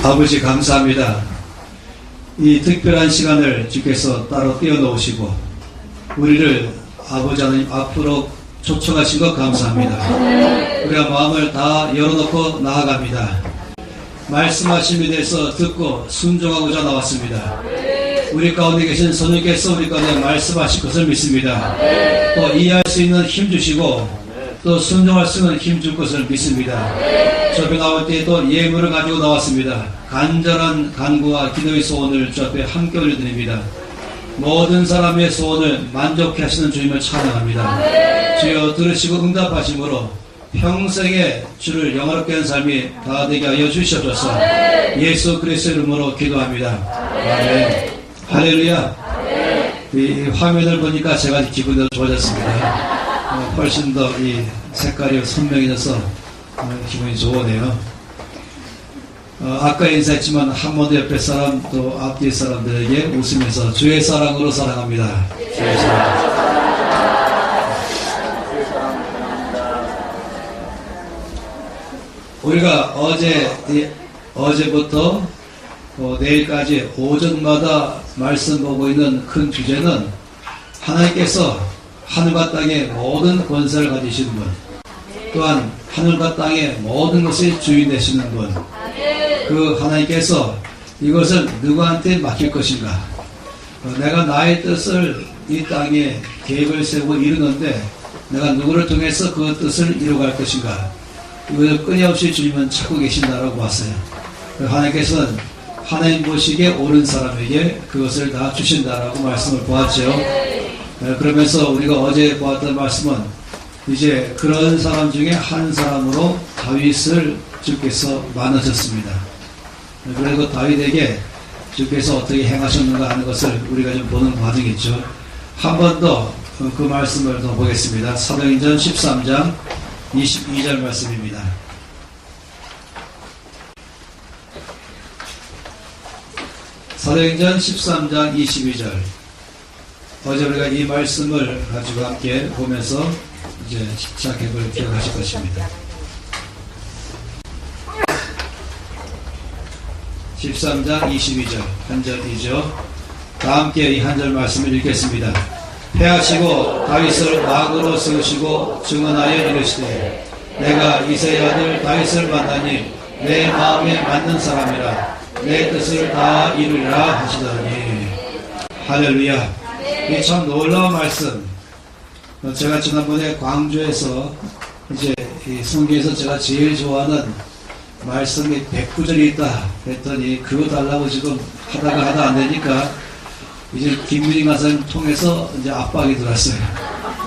아버지 감사합니다. 이 특별한 시간을 주께서 따로 떼어놓으시고 우리를 아버지 하나님 앞으로 초청하신 것 감사합니다. 우리가 마음을 다 열어놓고 나아갑니다. 말씀하심에 대해서 듣고 순종하고자 나왔습니다. 우리 가운데 계신 성령께서 우리 가운데 말씀하실 것을 믿습니다. 또 이해할 수 있는 힘 주시고 또 순종할 수 있는 힘 줄 것을 믿습니다. 주 앞에 나올 때 또 예물을 가지고 나왔습니다. 간절한 간구와 기도의 소원을 주 앞에 함께 올려드립니다. 모든 사람의 소원을 만족해 하시는 주님을 찬양합니다. 주여 들으시고 응답하심으로 평생에 주를 영화롭게 하는 삶이 다 되게 하여 주시옵소서. 예수 그리스도의 이름으로 기도합니다. 아멘. 할렐루야. 이 화면을 보니까 제가 기분이 더 좋아졌습니다. 훨씬 더 이 색깔이 선명해져서 기분이 좋으네요. 아까 인사했지만 한 번 더 옆에 사람 또 앞뒤 사람들에게 웃으면서 주의 사랑으로 사랑합니다. 주의 사랑. 우리가 어제부터 내일까지 오전마다 말씀 보고 있는 큰 주제는 하나님께서 하늘과 땅의 모든 권세를 가지시는 분, 또한 하늘과 땅의 모든 것의 주인 되시는 분, 그 하나님께서 이것을 누구한테 맡길 것인가? 내가 나의 뜻을 이 땅에 계획을 세우고 이루는데 내가 누구를 통해서 그 뜻을 이루어갈 것인가? 이것을 끊임없이 주님은 찾고 계신다라고 봤어요. 하나님께서는 하나님 보시기에 옳은 사람에게 그것을 다 주신다라고 말씀을 보았죠. 그러면서 우리가 어제 보았던 말씀은 이제 그런 사람 중에 한 사람으로 다윗을 주께서 만나셨습니다. 그리고 다윗에게 주께서 어떻게 행하셨는가 하는 것을 우리가 좀 보는 과정이죠. 한 번 더 그 말씀을 더 보겠습니다. 사도행전 13장 22절 말씀입니다. 사도행전 13장 22절. 어제 우리가 이 말씀을 가지고 함께 보면서 이제 시작해볼 기억하실 것입니다. 13장 22절 한 절이죠. 다 함께 이 한 절 말씀을 읽겠습니다. 패하시고 다윗을 막으로 세우시고 증언하여 이르시되 내가 이새의 아들 다윗을 만나니 내 마음에 맞는 사람이라 내 뜻을 다 이루리라 하시더니. 할렐루야. 이 참 놀라운 말씀. 제가 지난번에 광주에서 이제 이 성경에서 제가 제일 좋아하는 말씀이 109절이 있다 했더니 그거 달라고 지금 하다 안 되니까 이제 김민희 가사님 통해서 이제 압박이 들어왔어요.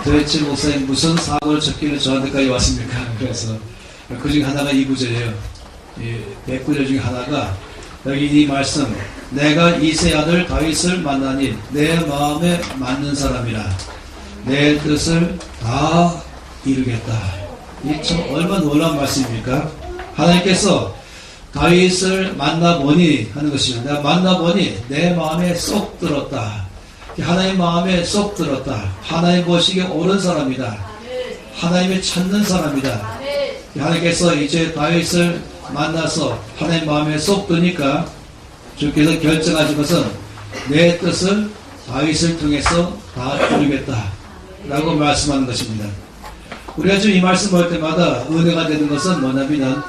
도대체 목사님 무슨 사고를 쳤길래 저한테까지 왔습니까? 그래서 그 중에 하나가 이 구절이에요. 이 109절 중에 하나가 여기 이 말씀, 내가 이새의 아들 다윗을 만나니 내 마음에 맞는 사람이라 내 뜻을 다 이루겠다. 이 참 얼마나 놀라운 말씀입니까? 하나님께서 다윗을 만나보니 하는 것이죠. 내가 만나보니 내 마음에 쏙 들었다. 하나님 마음에 쏙 들었다. 하나님 보시기에 옳은 사람이다. 하나님을 찾는 사람이다. 하나님께서 이제 다윗을 만나서 하나님 마음에 쏙 드니까 주께서 결정하신 것은 내 뜻을 다윗을 통해서 다 이루겠다 라고 말씀하는 것입니다. 우리가 지금 이 말씀 볼 때마다 은혜가 되는 것은 뭐냐면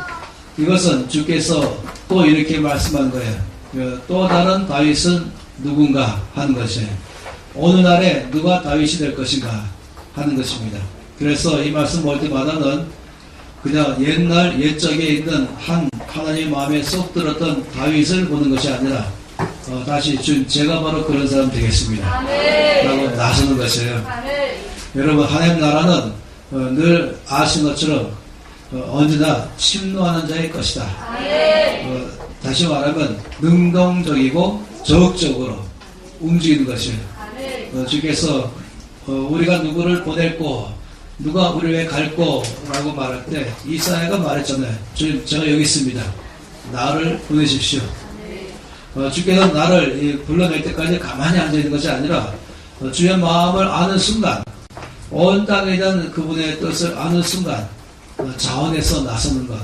이것은 주께서 또 이렇게 말씀한 거예요. 또 다른 다윗은 누군가 하는 것이에요. 오늘날에 누가 다윗이 될 것인가 하는 것입니다. 그래서 이 말씀 볼 때마다는 그냥 옛날 옛적에 있는 하나님 마음에 쏙 들었던 다윗을 보는 것이 아니라 다시 제가 바로 그런 사람 되겠습니다 라고 나서는 것이에요. 여러분 하나님 나라는 늘 아시는 것처럼 언제나 침노하는 자의 것이다. 다시 말하면 능동적이고 적극적으로 움직이는 것이에요. 주께서 우리가 누구를 보냈고 누가 우리를 왜 갈고 라고 말할 때 이사야가 말했잖아요. 주님 제가 여기 있습니다. 나를 보내십시오. 주께서 나를 불러낼 때까지 가만히 앉아있는 것이 아니라 주의 마음을 아는 순간 온 땅에 대한 그분의 뜻을 아는 순간 자원해서 나서는 것,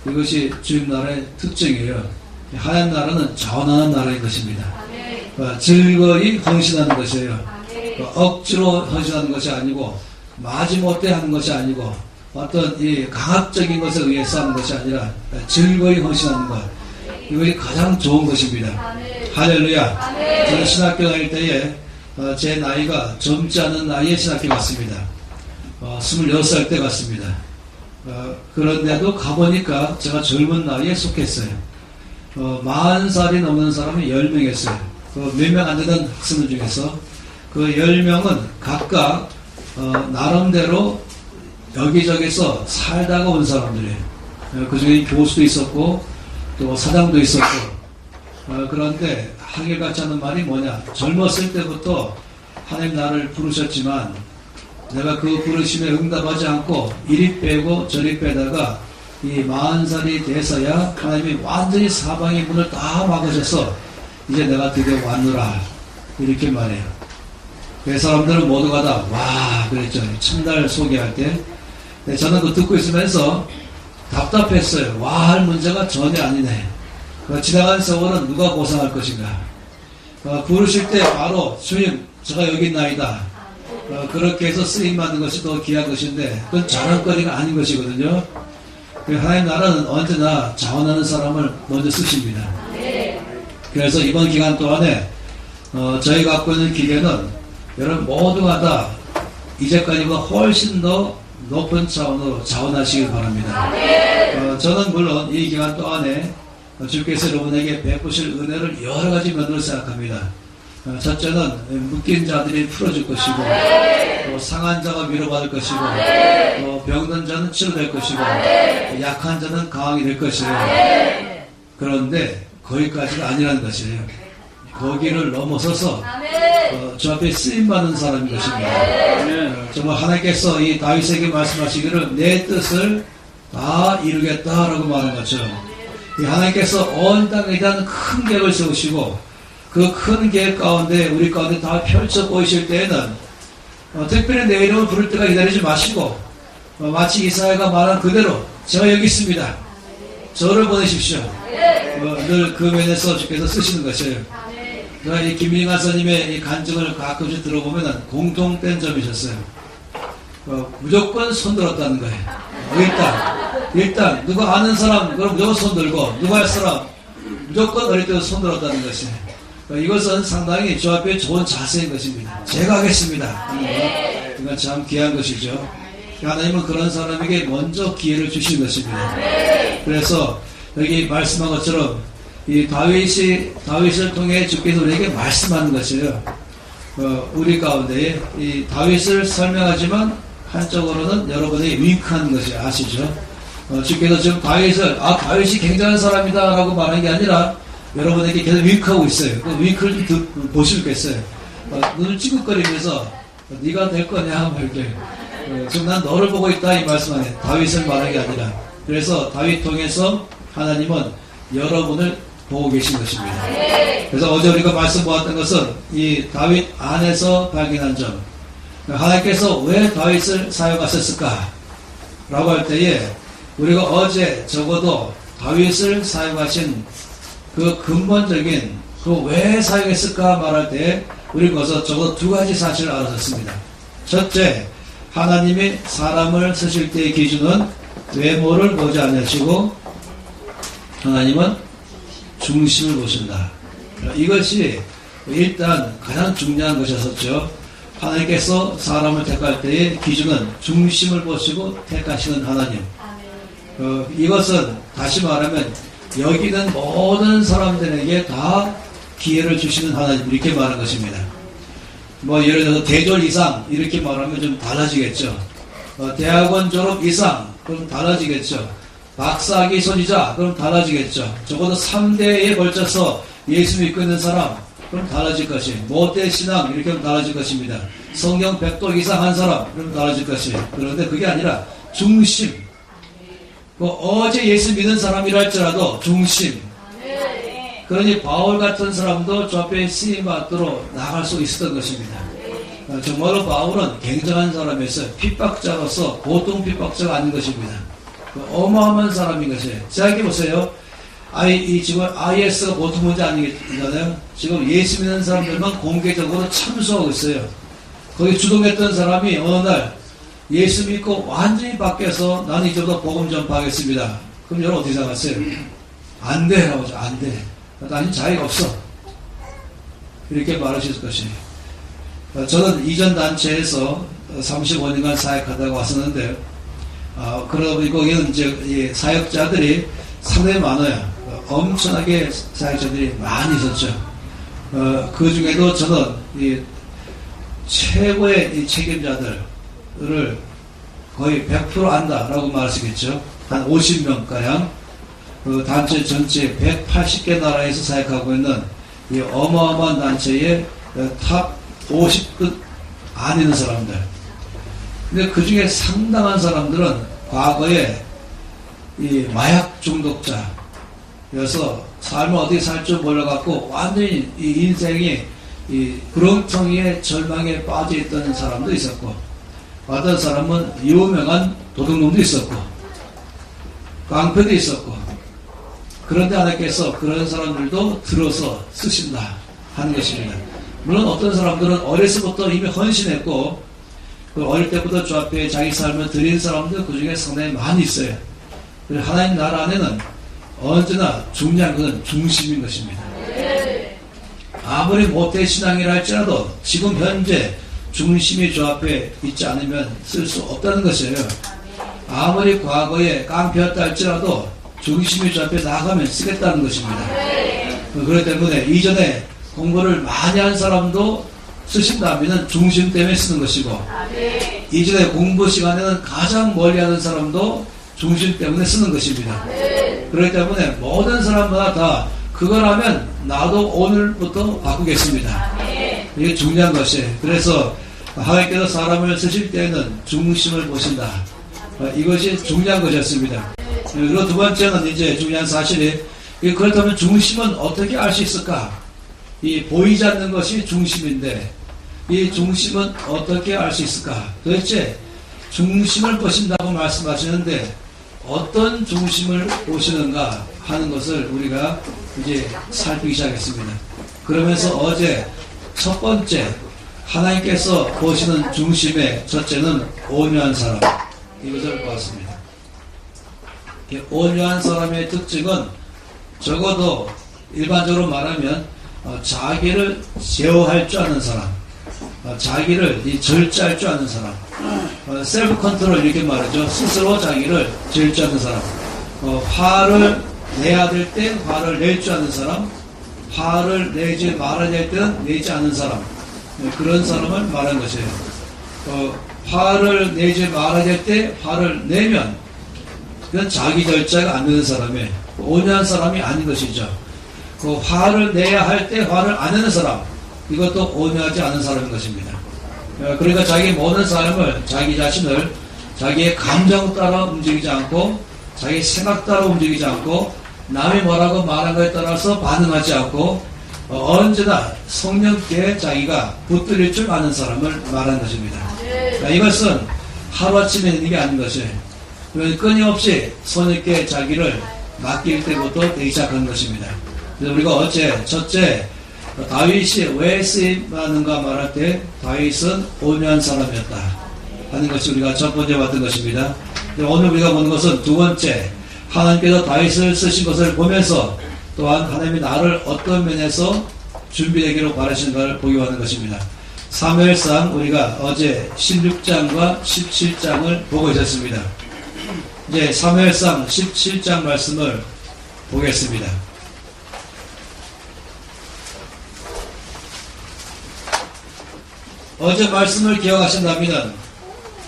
이것이 주님 나라의 특징이에요. 하나님 나라는 자원하는 나라인 것입니다. 즐거이 헌신하는 것이에요. 억지로 헌신하는 것이 아니고 마지못해 하는 것이 아니고 어떤 이 강압적인 것에 의해서 하는 것이 아니라 즐거이 헌신하는 것, 이것이 가장 좋은 것입니다. 할렐루야. 저는 신학교 다닐 때에 제 나이가 젊지 않은 나이에 신학교 갔습니다. 26살 때 갔습니다. 그런데도 가보니까 제가 젊은 나이에 속했어요. 40살이 넘는 사람이 10명이었어요. 몇 명 안 되던 학생들 중에서 그 10명은 각각 나름대로 여기저기서 살다가 온 사람들이에요. 그 중에 교수도 있었고 또 사장도 있었고, 그런데 한결같지 않은 말이 뭐냐, 젊었을 때부터 하나님 나를 부르셨지만 내가 그 부르심에 응답하지 않고 이리 빼고 저리 빼다가 이 40살이 돼서야 하나님이 완전히 사방의 문을 다 막으셔서 이제 내가 드디어 왔노라 이렇게 말해요. 그 사람들은 모두가 다 와 그랬죠. 첫날 소개할 때. 저는 그 듣고 있으면서 답답했어요. 와 할 문제가 전혀 아니네. 지나간 세월은 누가 보상할 것인가. 부르실 때 바로 주님 제가 여기 있나이다. 그렇게 해서 쓰임받는 것이 더 귀한 것인데 그건 자랑거리가 아닌 것이거든요. 하나님 나라는 언제나 자원하는 사람을 먼저 쓰십니다. 그래서 이번 기간 동안에 저희가 갖고 있는 기대는 여러분 모두가 다 이제까지보다 훨씬 더 높은 차원으로 자원하시길 바랍니다. 저는 물론 이 기간 동안에 주께서 여러분에게 베푸실 은혜를 여러 가지 면으로 생각합니다. 첫째는 묶인 자들이 풀어줄 것이고, 또 상한 자가 위로받을 것이고, 또 병든 자는 치료될 것이고, 약한 자는 강하게 될 것이에요. 그런데 거기까지가 아니라는 것이에요. 거기를 넘어서서 저 앞에 쓰임받는 사람인 것입니다. 정말 하나님께서 이 다윗에게 말씀하시기를 내 뜻을 다 이루겠다라고 말한 것처럼 하나님께서 온 땅에 대한 큰 계획을 세우시고 그 큰 계획 가운데 우리 가운데 다 펼쳐 보이실 때에는 특별히 내 이름을 부를 때가 기다리지 마시고 마치 이사야가 말한 그대로 제가 여기 있습니다. 저를 보내십시오. 늘 그 면에서 주께서 쓰시는 것이에요. 제가 이 김민관 선생님의 이 간증을 가끔씩 들어보면 공통된 점이 있었어요. 무조건 손들었다는 거예요. 일단 누가 아는 사람 그럼 무조건 손들고 누가 할 사람 무조건 어릴 때부터 손들었다는 것이에요. 이것은 상당히 저 앞에 좋은 자세인 것입니다. 제가 하겠습니다. 이건 참 귀한 것이죠. 하나님은 그런 사람에게 먼저 기회를 주신 것입니다. 그래서 여기 말씀한 것처럼 이 다윗을 통해 주께서 우리에게 말씀하는 것이에요. 우리 가운데 이 다윗을 설명하지만 한쪽으로는 여러분이 윙크하는 것이 아시죠? 주께서 지금 다윗이 굉장한 사람이다 라고 말하는 게 아니라 여러분에게 계속 윙크하고 있어요. 그 윙크를 좀 보시겠어요. 눈을 찌긋거리면서 네가 될 거냐 뭐 이렇게 지금 난 너를 보고 있다 이 말씀하네. 다윗을 말하는 게 아니라. 그래서 다윗 통해서 하나님은 여러분을 보고 계신 것입니다. 그래서 어제 우리가 말씀 보았던 것은 이 다윗 안에서 발견한 점, 하나님께서 왜 다윗을 사용하셨을까 라고 할 때에 우리가 어제 적어도 다윗을 사용하신 그 근본적인 그 왜 사용했을까 말할 때 우리 거기서 적어도 두 가지 사실을 알아섰습니다. 첫째, 하나님이 사람을 쓰실 때의 기준은 외모를 보지 않으시고 하나님은 중심을 보신다. 이것이 일단 가장 중요한 것이었었죠. 하나님께서 사람을 택할 때의 기준은 중심을 보시고 택하시는 하나님. 이것은 다시 말하면 여기 있는 모든 사람들에게 다 기회를 주시는 하나님, 이렇게 말하는 것입니다. 뭐 예를 들어서 대졸 이상 이렇게 말하면 좀 달라지겠죠. 대학원 졸업 이상 그럼 달라지겠죠. 박사학위 소지자 그럼 달라지겠죠. 적어도 3대에 걸쳐서 예수 믿고 있는 사람 그럼 달라질 것이. 모태 신앙 이렇게 하면 달라질 것입니다. 성경 100독 이상 한 사람 그럼 달라질 것이. 그런데 그게 아니라 중심. 어제 예수 믿는 사람이라 할지라도 중심. 그러니 바울 같은 사람도 저 앞에 쓰임받도록 나갈 수 있었던 것입니다. 정말로 바울은 굉장한 사람이었어요. 핍박자로서 보통 핍박자가 아닌 것입니다. 어마어마한 사람인 것이에요. 생각해 보세요. 지금 IS가 보통 문제 아니잖아요. 지금 예수 믿는 사람들만 공개적으로 참수하고 있어요. 거기 주동했던 사람이 어느 날 예수 믿고 완전히 바뀌어서 나는 이제부터 복음 전파하겠습니다. 그럼 여러분 어떻게 생각하세요? 안 돼! 라고 하죠. 안 돼. 나는 자유가 없어. 이렇게 말하실 것이에요. 저는 이전 단체에서 35년간 사역하다가 왔었는데, 그러다 보니 거기는 이제 사역자들이 상당히 많아요. 엄청나게 사역자들이 많이 있었죠. 그 중에도 저는 최고의 이 책임자들을 거의 100% 안다라고 말할 수 있겠죠. 한 50명가량 그 단체 전체 180개 나라에서 사역하고 있는 이 어마어마한 단체의 탑 50급 안에 있는 사람들. 근데 그 중에 상당한 사람들은 과거에 이 마약 중독자여서 삶을 어떻게 살 줄 몰라갖고 완전히 이 인생이 이 구렁텅이에 절망에 빠져있던 사람도 있었고, 어떤 사람은 유명한 도둑놈도 있었고, 깡패도 있었고, 그런데 하나님께서 그런 사람들도 들어서 쓰신다 하는 것입니다. 물론 어떤 사람들은 어려서부터 이미 헌신했고, 그 어릴 때부터 주 앞에 자기 삶을 드린 사람들 그 중에 상당히 많이 있어요. 하나님 나라 안에는 언제나 중요한 것은 중심인 것입니다. 아무리 모태 신앙이라 할지라도 지금 현재 중심이 주 앞에 있지 않으면 쓸 수 없다는 것이에요. 아무리 과거에 깡패였다 할지라도 중심이 주 앞에 나가면 쓰겠다는 것입니다. 그렇기 때문에 이전에 공부를 많이 한 사람도 쓰신다면 중심 때문에 쓰는 것이고, 이전에 공부 시간에는 가장 멀리 하는 사람도 중심 때문에 쓰는 것입니다. 그렇기 때문에 모든 사람마다 다 그걸 하면 나도 오늘부터 바꾸겠습니다. 이게 중요한 것이에요. 그래서 하나님께서 사람을 쓰실 때에는 중심을 보신다. 이것이 중요한 것이었습니다. 그리고 두 번째는 이제 중요한 사실이, 그렇다면 중심은 어떻게 알 수 있을까? 이 보이지 않는 것이 중심인데 이 중심은 어떻게 알 수 있을까? 도대체 중심을 보신다고 말씀하시는데 어떤 중심을 보시는가 하는 것을 우리가 이제 살피기 시작했습니다. 그러면서 어제 첫 번째 하나님께서 보시는 중심의 첫째는 온유한 사람, 이것을 보았습니다. 온유한 사람의 특징은 적어도 일반적으로 말하면 자기를 제어할 줄 아는 사람, 자기를 절제할 줄 아는 사람, 셀프 컨트롤 이렇게 말하죠. 스스로 자기를 지을 줄 아는 사람, 화를 내야 될 때 화를 낼 줄 아는 사람, 화를 내지 말아야 될 때는 내지 않는 사람, 그런 사람을 말하는 것이에요. 화를 내지 말아야 될 때 화를 내면 그건 자기 절제가 안 되는 사람이에요. 온유한 사람이 아닌 것이죠. 그 화를 내야 할 때 화를 안 내는 사람, 이것도 온유하지 않은 사람인 것입니다. 그러니까 자기 모든 삶을, 자기 자신을 자기의 감정 따라 움직이지 않고, 자기 생각 따라 움직이지 않고, 남이 뭐라고 말한 것에 따라서 반응하지 않고, 언제나 성령께 자기가 붙들릴 줄 아는 사람을 말하는 것입니다. 이것은 하루아침에 있는 게 아닌 것이에요. 끊임없이 성령께 자기를 맡길 때부터 되기 시작하는 것입니다. 그래서 우리가 어제 첫째 다윗이 왜 쓰임받는가 말할 때 다윗은 온유한 사람이었다 하는 것이 우리가 첫 번째 봤던 것입니다. 오늘 우리가 보는 것은 두 번째, 하나님께서 다윗을 쓰신 것을 보면서 또한 하나님이 나를 어떤 면에서 준비되기로 바라시는가를 보기 하는 것입니다. 사무엘상 우리가 어제 16장과 17장을 보고 있었습니다. 이제 사무엘상 17장 말씀을 보겠습니다. 어제 말씀을 기억하신다면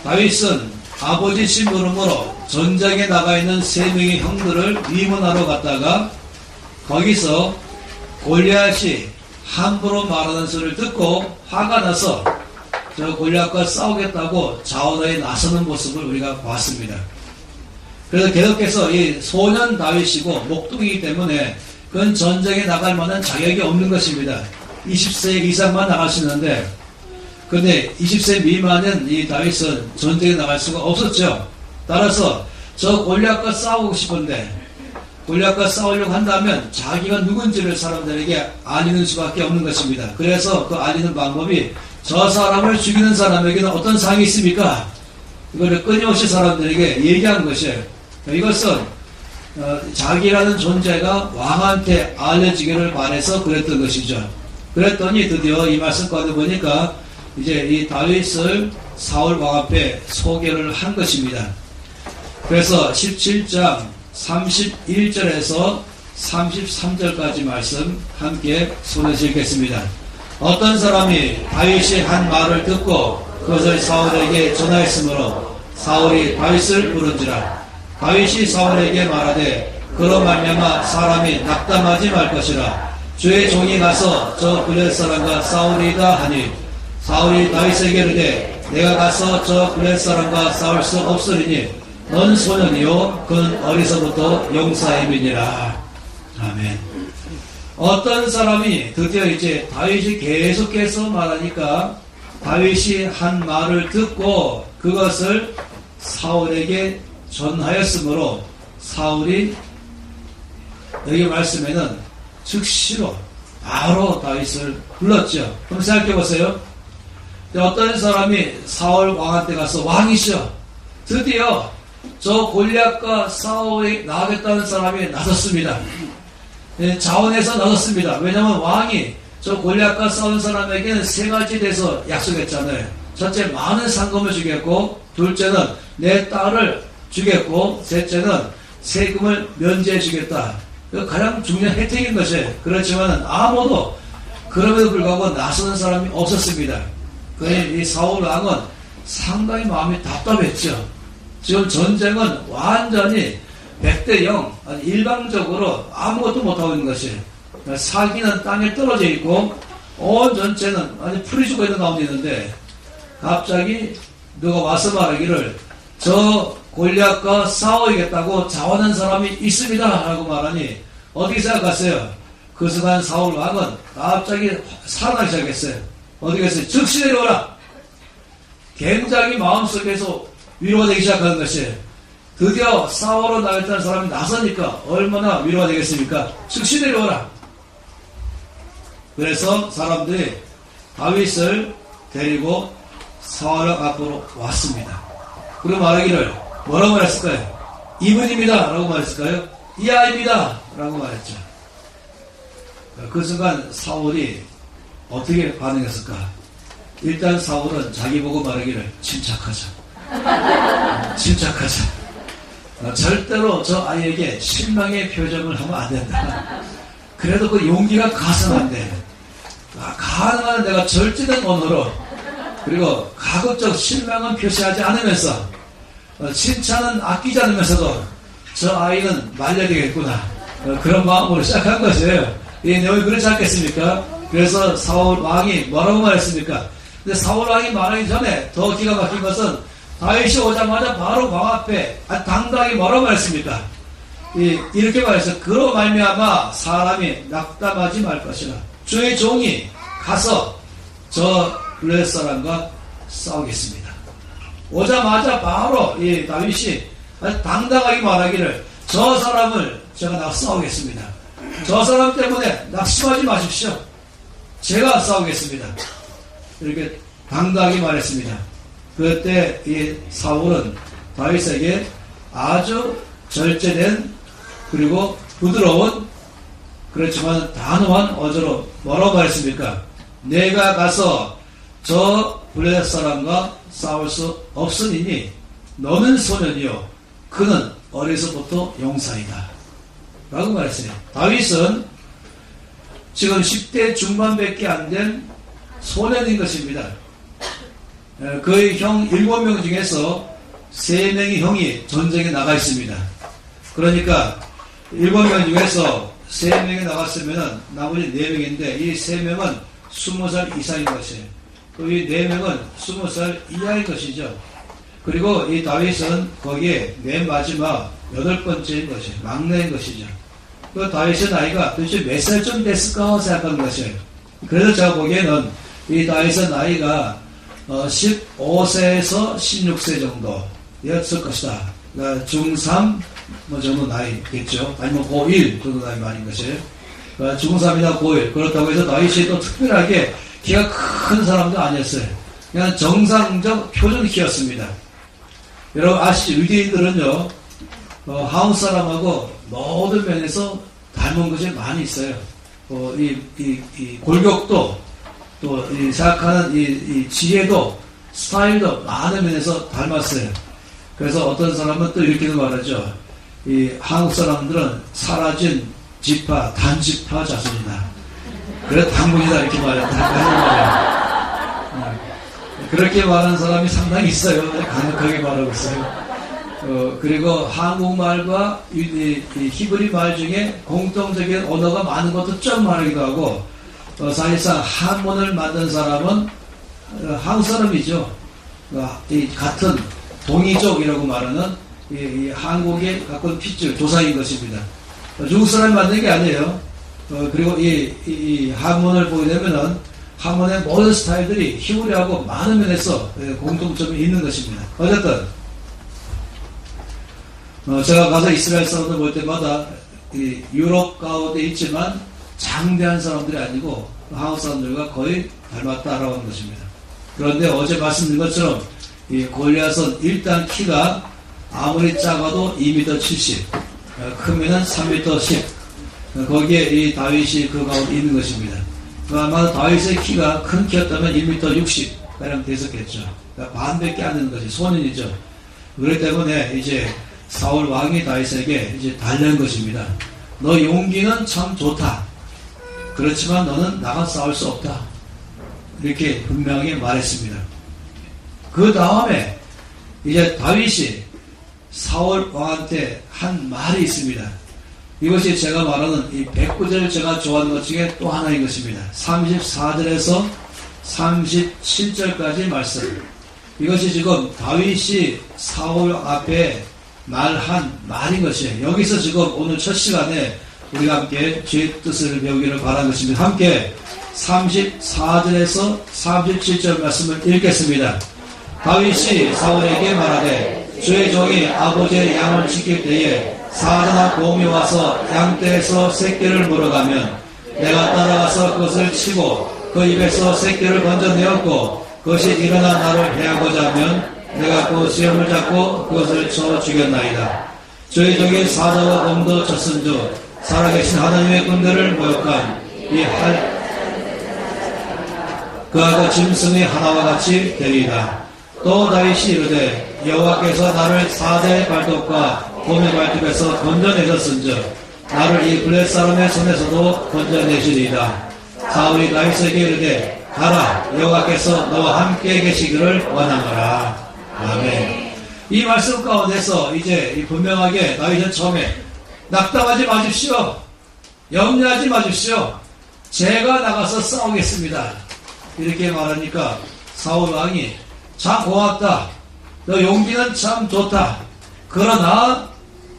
다윗은 아버지 심부름으로 전장에 나가 있는 세 명의 형들을 위문하러 갔다가 거기서 골리앗이 함부로 말하는 소리를 듣고 화가 나서 저 골리앗과 싸우겠다고 자원하에 나서는 모습을 우리가 봤습니다. 그래서 계속해서 이 소년 다윗이고 목동이기 때문에 그건 전쟁에 나갈 만한 자격이 없는 것입니다. 20세 이상만 나갈 수 있는데, 근데 20세 미만은 이 다윗은 전쟁에 나갈 수가 없었죠. 따라서 저 골리앗과 싸우고 싶은데 골리앗과 싸우려고 한다면 자기가 누군지를 사람들에게 알리는 수밖에 없는 것입니다. 그래서 그 알리는 방법이 저 사람을 죽이는 사람에게는 어떤 상이 있습니까? 이거를 끊임없이 사람들에게 얘기한 것이에요. 이것은 자기라는 존재가 왕한테 알려지기를 바라서 그랬던 것이죠. 그랬더니 드디어 이 말씀 가운데 보니까 이제 이 다윗을 사울 왕 앞에 소개를 한 것입니다. 그래서 17장 31절에서 33절까지 말씀 함께 손에서 읽겠습니다. 어떤 사람이 다윗이 한 말을 듣고 그것을 사울에게 전하였으므로 사울이 다윗을 부른지라. 다윗이 사울에게 말하되 그로 말미암아 사람이 낙담하지 말 것이라. 주의 종이 가서 저 블레셋 사람과 싸우리이다 하니 사울이 다윗에게 이르되 내가 가서 저 블레셋 사람과 싸울 수 없으리니 넌 소년이요 그는 어리서부터 용사임이니라. 아멘. 어떤 사람이 드디어 이제 다윗이 계속해서 말하니까 다윗이 한 말을 듣고 그것을 사울에게 전하였으므로 사울이 여기 말씀에는 즉시로 바로 다윗을 불렀죠. 그럼 생각해 보세요. 어떤 사람이 사울 왕한테 가서 왕이시여 드디어 저 골리앗과 싸우에 나가겠다는 사람이 나섰습니다. 자원해서 나섰습니다. 왜냐하면 왕이 저 골리앗과 싸우는 사람에게는 세 가지 대해서 약속했잖아요. 첫째, 많은 상금을 주겠고, 둘째는 내 딸을 주겠고, 셋째는 세금을 면제해 주겠다. 가장 중요한 혜택인 것이에요. 그렇지만 아무도 그럼에도 불구하고 나서는 사람이 없었습니다. 그러니 이 사울 왕은 상당히 마음이 답답했죠. 지금 전쟁은 완전히 100대 0, 일방적으로 아무것도 못하고 있는 것이에요. 사기는 땅에 떨어져 있고 온 전체는 풀이 죽어 있는 가운데 있는데 갑자기 누가 와서 말하기를 저 골리앗과 싸워야겠다고 자원한 사람이 있습니다 라고 말하니 어떻게 생각하세요? 그 순간 사울 왕은 갑자기 살아나기 시작했어요. 어떻게 했어요? 즉시 내려오라. 굉장히 마음속에서 위로가 되기 시작하는 것이에요. 드디어 싸우러 나갔다는 사람이 나서니까 얼마나 위로가 되겠습니까? 즉시 내려오라. 그래서 사람들이 다윗을 데리고 사울 앞으로 왔습니다. 그리고 말하기를 뭐라고 말했을까요? 이분입니다 라고 말했을까요? 이 아이입니다 라고 말했죠. 그 순간 사울이 어떻게 반응했을까? 일단 사울은 자기 보고 말하기를 침착하자. 침착하자. 절대로 저 아이에게 실망의 표정을 하면 안 된다. 그래도 그 용기가 가서는 안 돼. 가능한 내가 절제된 언어로 그리고 가급적 실망은 표시하지 않으면서 칭찬은 아끼지 않으면서도 저 아이는 말려야 되겠구나. 그런 마음으로 시작한 것이에요. 이 내용이 그렇지 않겠습니까? 그래서 사울 왕이 뭐라고 말했습니까? 근데 사울 왕이 말하기 전에 더 기가 막힌 것은 다윗이 오자마자 바로 왕 앞에 당당히 뭐라고 말했습니까? 이렇게 말했어요. 그로 말미암아 사람이 낙담하지 말 것이라. 주의 종이 가서 저 블레셋 사람과 싸우겠습니다. 오자마자 바로 이 다윗이 당당하게 말하기를 저 사람을 제가 나서 싸우겠습니다. 저 사람 때문에 낙심하지 마십시오. 제가 싸우겠습니다. 이렇게 당당하게 말했습니다. 그때 이 사울은 다윗에게 아주 절제된 그리고 부드러운 그렇지만 단호한 어조로 뭐라고 말했습니까? 내가 가서 저 블레셋 사람과 싸울 수 없으니 너는 소년이요 그는 어려서부터 용사이다 라고 말했어요. 다윗은 지금 10대 중반밖에 안 된 소년인 것입니다. 그의 형 7명 중에서 3명의 형이 전쟁에 나가 있습니다. 그러니까 7명 중에서 3명이 나갔으면 나머지 4명인데 이 3명은 20살 이상인 것이에요. 이 4명은 20살 이하인 것이죠. 그리고 이 다윗은 거기에 맨 마지막 8번째인 것이에요. 막내인 것이죠. 그 다윗의 나이가 도대체 몇 살쯤 됐을까 생각하는 것이에요. 그래서 제가 보기에는 이 다윗의 나이가 15세에서 16세 정도였을 것이다. 그러니까 중3 뭐 정도 나이겠죠. 아니면 고1 정도 나이 말인 것이에요. 중3이나 고1. 그렇다고 해서 다윗이 또 특별하게 키가 큰 사람도 아니었어요. 그냥 정상적 표준 키였습니다. 여러분 아시죠? 유대인들은요, 한국 사람하고 모든 면에서 닮은 것이 많이 있어요. 이 골격도, 또 생각하는 이 지혜도, 스타일도 많은 면에서 닮았어요. 그래서 어떤 사람은 또 이렇게도 말하죠. 이 한국 사람들은 사라진 지파, 단지파 자손이다. 그래, 당군이다. 이렇게 말해요. 그렇게 말하는 사람이 상당히 있어요. 강력하게 말하고 있어요. 그리고 한국말과 이 히브리 말 중에 공통적인 언어가 많은 것도 좀 말하기도 하고, 사실상 한문을 만든 사람은 한국 사람이죠. 이 같은 동이족이라고 말하는 이 한국의 가까운 핏줄, 조상인 것입니다. 중국 사람이 만든 게 아니에요. 그리고 이 한문을 보게 되면은 한문의 모든 스타일들이 히브리하고 많은 면에서 공통점이 있는 것입니다. 어쨌든 제가 가서 이스라엘 사람들 볼 때마다 이 유럽 가운데 있지만 장대한 사람들이 아니고 한국 사람들과 거의 닮았다라고 하는 것입니다. 그런데 어제 말씀드린 것처럼 이 골리앗은 일단 키가 아무리 작아도 2m 70, 크면은 3m 10. 거기에 이 다윗이 그 가운데 있는 것입니다. 아마 다윗의 키가 큰 키였다면 1m 60 가량 됐었겠죠. 그러니까 반밖에 안 되는 것이 소년이죠. 그렇기 때문에 이제 사울 왕이 다윗에게 이제 달래는 것입니다. 너 용기는 참 좋다. 그렇지만 너는 나가 싸울 수 없다. 이렇게 분명히 말했습니다. 그 다음에 이제 다윗이 사울 왕한테 한 말이 있습니다. 이것이 제가 말하는 이 109절 제가 좋아하는 것 중에 또 하나인 것입니다. 34절에서 37절까지 말씀. 이것이 지금 다윗이 사울 앞에 말한 말인 것이에요. 여기서 지금 오늘 첫 시간에 우리가 함께 주의 뜻을 배우기를 바라는 것입니다. 함께 34절에서 37절 말씀을 읽겠습니다. 다윗이 사울에게 말하되 주의 종이 아버지의 양을 지킬 때에 사자나 곰이 와서 양떼에서 새끼를 물어가면 내가 따라가서 그것을 치고 그 입에서 새끼를 건져내었고 그것이 일어나 나를 해하고자 하면 내가 그 수염을 잡고 그것을 쳐 죽였나이다. 저희 종이 사자와 곰도 쳤은즉 살아계신 하나님의 군대를 모욕한 이 그하고 짐승의 하나와 같이 되리이다. 또 다윗이 이르되 여호와께서 나를 사자의 발톱과 곰의 발톱에서 건져내셨은즉 나를 이 블레 사람의 손에서도 건져내시리이다. 사울이 다윗에게 이르되 가라, 여호와께서 너와 함께 계시기를 원하노라. 아멘. 이 말씀 가운데서 이제 분명하게 다윗은 처음에 낙담하지 마십시오. 염려하지 마십시오. 제가 나가서 싸우겠습니다. 이렇게 말하니까 사울 왕이 참 고맙다. 너 용기는 참 좋다. 그러나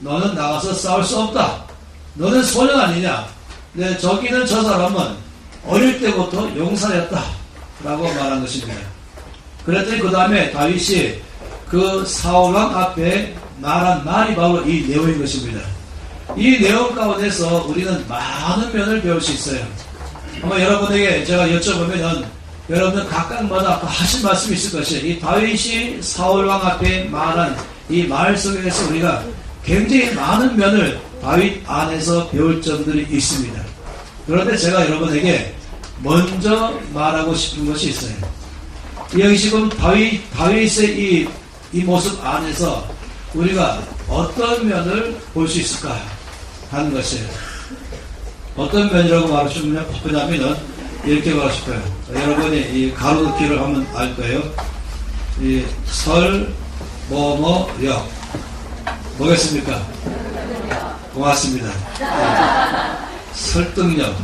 너는 나가서 싸울 수 없다. 너는 소년 아니냐. 네, 저기는 저 사람은 어릴 때부터 용사였다. 라고 말한 것입니다. 그랬더니 그 다음에 다윗이 그 사울왕 앞에 말한 말이 바로 이 내용인 것입니다. 이 내용 가운데서 우리는 많은 면을 배울 수 있어요. 한번 여러분에게 제가 여쭤보면은 여러분은 각각마다 하신 말씀이 있을 것이에요. 이 다윗이 사울왕 앞에 말한 이 말 속에서 우리가 굉장히 많은 면을 다윗 안에서 배울 점들이 있습니다. 그런데 제가 여러분에게 먼저 말하고 싶은 것이 있어요. 여기 지금 다윗의 이 모습 안에서 우리가 어떤 면을 볼 수 있을까 하는 것이에요. 어떤 면이라고 말하고 싶으냐면은 이렇게 말하고 싶어요. 여러분이 이 가로등기를 하면 알 거예요. 이 설뭐뭐력 뭐겠습니까? 고맙습니다. 설득력.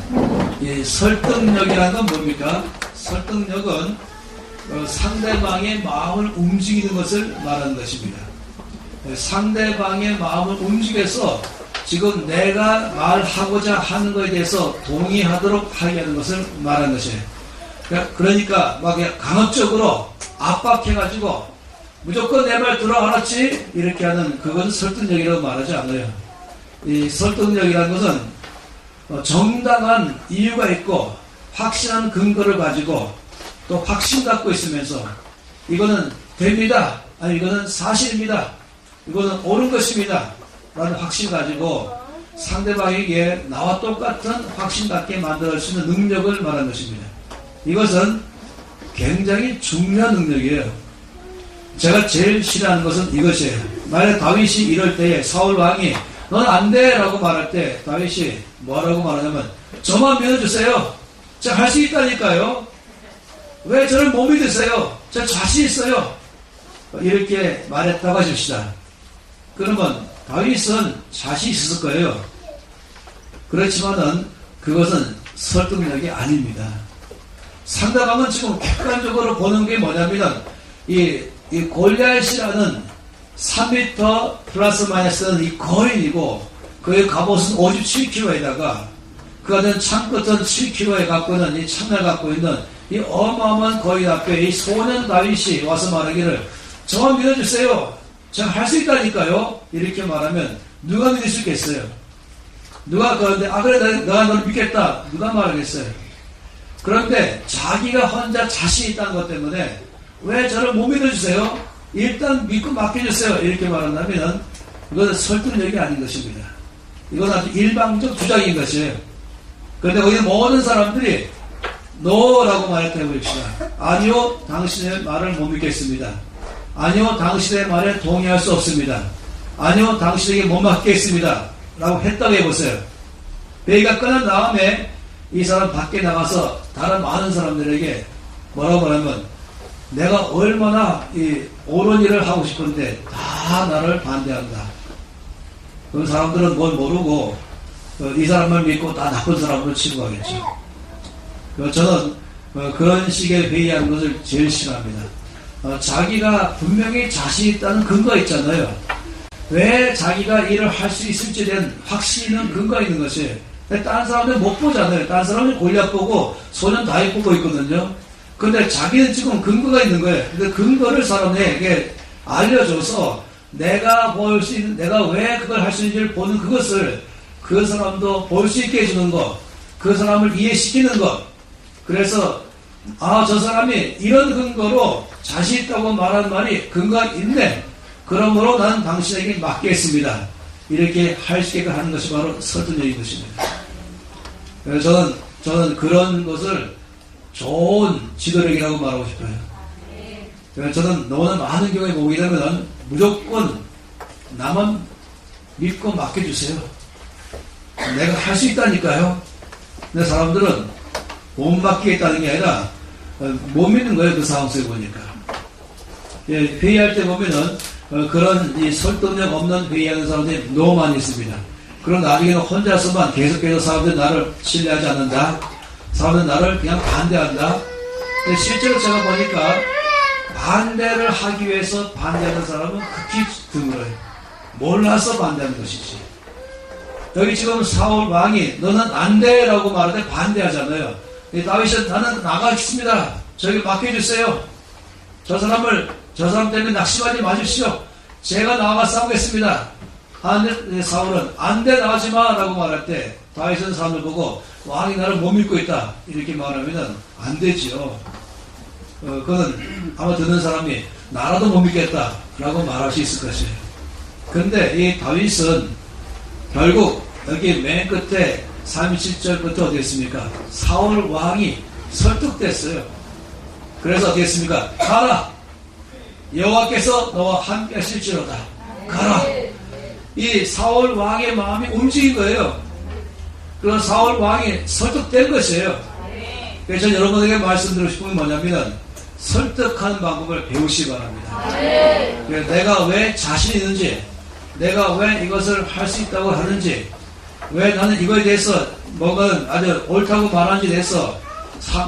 이 설득력이라는 건 뭡니까? 설득력은 상대방의 마음을 움직이는 것을 말하는 것입니다. 상대방의 마음을 움직여서 지금 내가 말하고자 하는 것에 대해서 동의하도록 하게 하는 것을 말하는 것이에요. 그러니까 막 강압적으로 압박해가지고 무조건 내 말 들어, 알았지? 이렇게 하는 그건 설득력이라고 말하지 않아요. 이 설득력이라는 것은 정당한 이유가 있고 확실한 근거를 가지고 또 확신 갖고 있으면서 이거는 됩니다. 아니 이거는 사실입니다. 이거는 옳은 것입니다. 라는 확신 가지고 상대방에게 나와 똑같은 확신 갖게 만들 수 있는 능력을 말하는 것입니다. 이것은 굉장히 중요한 능력이에요. 제가 제일 싫어하는 것은 이것이에요. 만약 다윗이 이럴 때에 사울 왕이 넌 안 돼! 라고 말할 때 다윗이 뭐라고 말하냐면 저만 믿어주세요. 제가 할 수 있다니까요. 왜 저를 못 믿으세요? 제가 자신 있어요. 이렇게 말했다고 하십시다. 그러면 다윗은 자신 있었을 거예요. 그렇지만은 그것은 설득력이 아닙니다. 상대방은 지금 객관적으로 보는 게 뭐냐면 이 골리앗이라는 3m 플러스 마이너스는 이 거인이고 그의 갑옷은 57kg에다가 그 안에 창끝은 7kg에 갖고 있는 이 창을 갖고 있는 이 어마어마한 거인 앞에 이 소년 다윗이 와서 말하기를 저만 믿어주세요. 제가 할 수 있다니까요. 이렇게 말하면 누가 믿을 수 있겠어요? 누가 그런데 그래 내가 너를 믿겠다. 누가 말하겠어요? 그런데 자기가 혼자 자신 있다는 것 때문에 왜 저를 못 믿어주세요? 일단 믿고 맡겨주세요. 이렇게 말한다면 이것은 설득력이 아닌 것입니다. 이건 아주 일방적 주장인 것이에요. 그런데 거기 모든 사람들이 노라고 말했다고 해봅시다. 아니요, 당신의 말을 못 믿겠습니다. 아니요, 당신의 말에 동의할 수 없습니다. 아니요, 당신에게 못 맡겠습니다. 라고 했다고 해보세요. 회의가 끝난 다음에 이 사람 밖에 나가서 다른 많은 사람들에게 뭐라고 말하면 내가 얼마나 이 옳은 일을 하고 싶은데 다 나를 반대한다. 그 사람들은 뭘 모르고 이 사람만 믿고 다 나쁜 사람으로 취급하겠죠. 저는 그런 식의 회의하는 것을 제일 싫어합니다. 자기가 분명히 자신 있다는 근거가 있잖아요. 왜 자기가 일을 할 수 있을지에 대한 확신 있는 근거가 있는 것이 다른 사람들 못 보잖아요. 다른 사람은 골리앗 보고 소년 다윗 보고 있거든요. 근데 자기는 지금 근거가 있는 거예요. 근데 근거를 사람에게 알려줘서 내가 볼 수 있는, 내가 왜 그걸 할 수 있는지를 보는 그것을 그 사람도 볼 수 있게 해주는 것, 그 사람을 이해시키는 것. 그래서 저 사람이 이런 근거로 자신 있다고 말하는 말이 근거가 있네. 그러므로 나는 당신에게 맡겠습니다. 이렇게 할 수 있게 하는 것이 바로 설득력인 것입니다. 그래서 저는 그런 것을 좋은 지도력이라고 말하고 싶어요. 그래서 저는 너무나 많은 경우에 보게 되면 무조건 나만 믿고 맡겨주세요. 내가 할 수 있다니까요. 근데 사람들은 못 맡기겠다는 게 아니라 못 믿는 거예요. 그 상황 속에 보니까. 회의할 때 보면은 그런 이 설득력 없는 회의하는 사람들이 너무 많이 있습니다. 그럼 나중에는 혼자서만 계속해서 사람들이 나를 신뢰하지 않는다. 사람들은 나를 그냥 반대한다. 근데 실제로 제가 보니까 반대를 하기 위해서 반대하는 사람은 극히 드물어요. 몰라서 반대하는 것이지. 여기 지금 사울 왕이 너는 안 돼 라고 말할 때 반대하잖아요. 다윗은 나는 나가겠습니다. 저에게 맡겨주세요. 저 사람 때문에 낙심하지 마십시오. 제가 나가 싸우겠습니다. 하는데 사울은 안 돼 나가지 마 라고 말할 때 다윗은 사람을 보고 왕이 나를 못 믿고 있다 이렇게 말하면 안 되지요. 그거는 아마 듣는 사람이 나라도 못 믿겠다 라고 말할 수 있을 것이에요. 근데 이 다윗은 결국 여기 맨 끝에 37절부터 어디 했습니까? 사울 왕이 설득됐어요. 그래서 어떻게 했습니까? 가라! 여호와께서 너와 함께 하실지로다. 가라! 이 사울 왕의 마음이 움직인 거예요. 그런 사울 왕이 설득된 것이에요. 그래서 저는 여러분에게 말씀드리고 싶은 건 뭐냐면 설득하는 방법을 배우시기 바랍니다. 그래서 내가 왜 자신 있는지, 내가 왜 이것을 할 수 있다고 하는지, 왜 나는 이거에 대해서 뭐가 아주 옳다고 말하는지에 대해서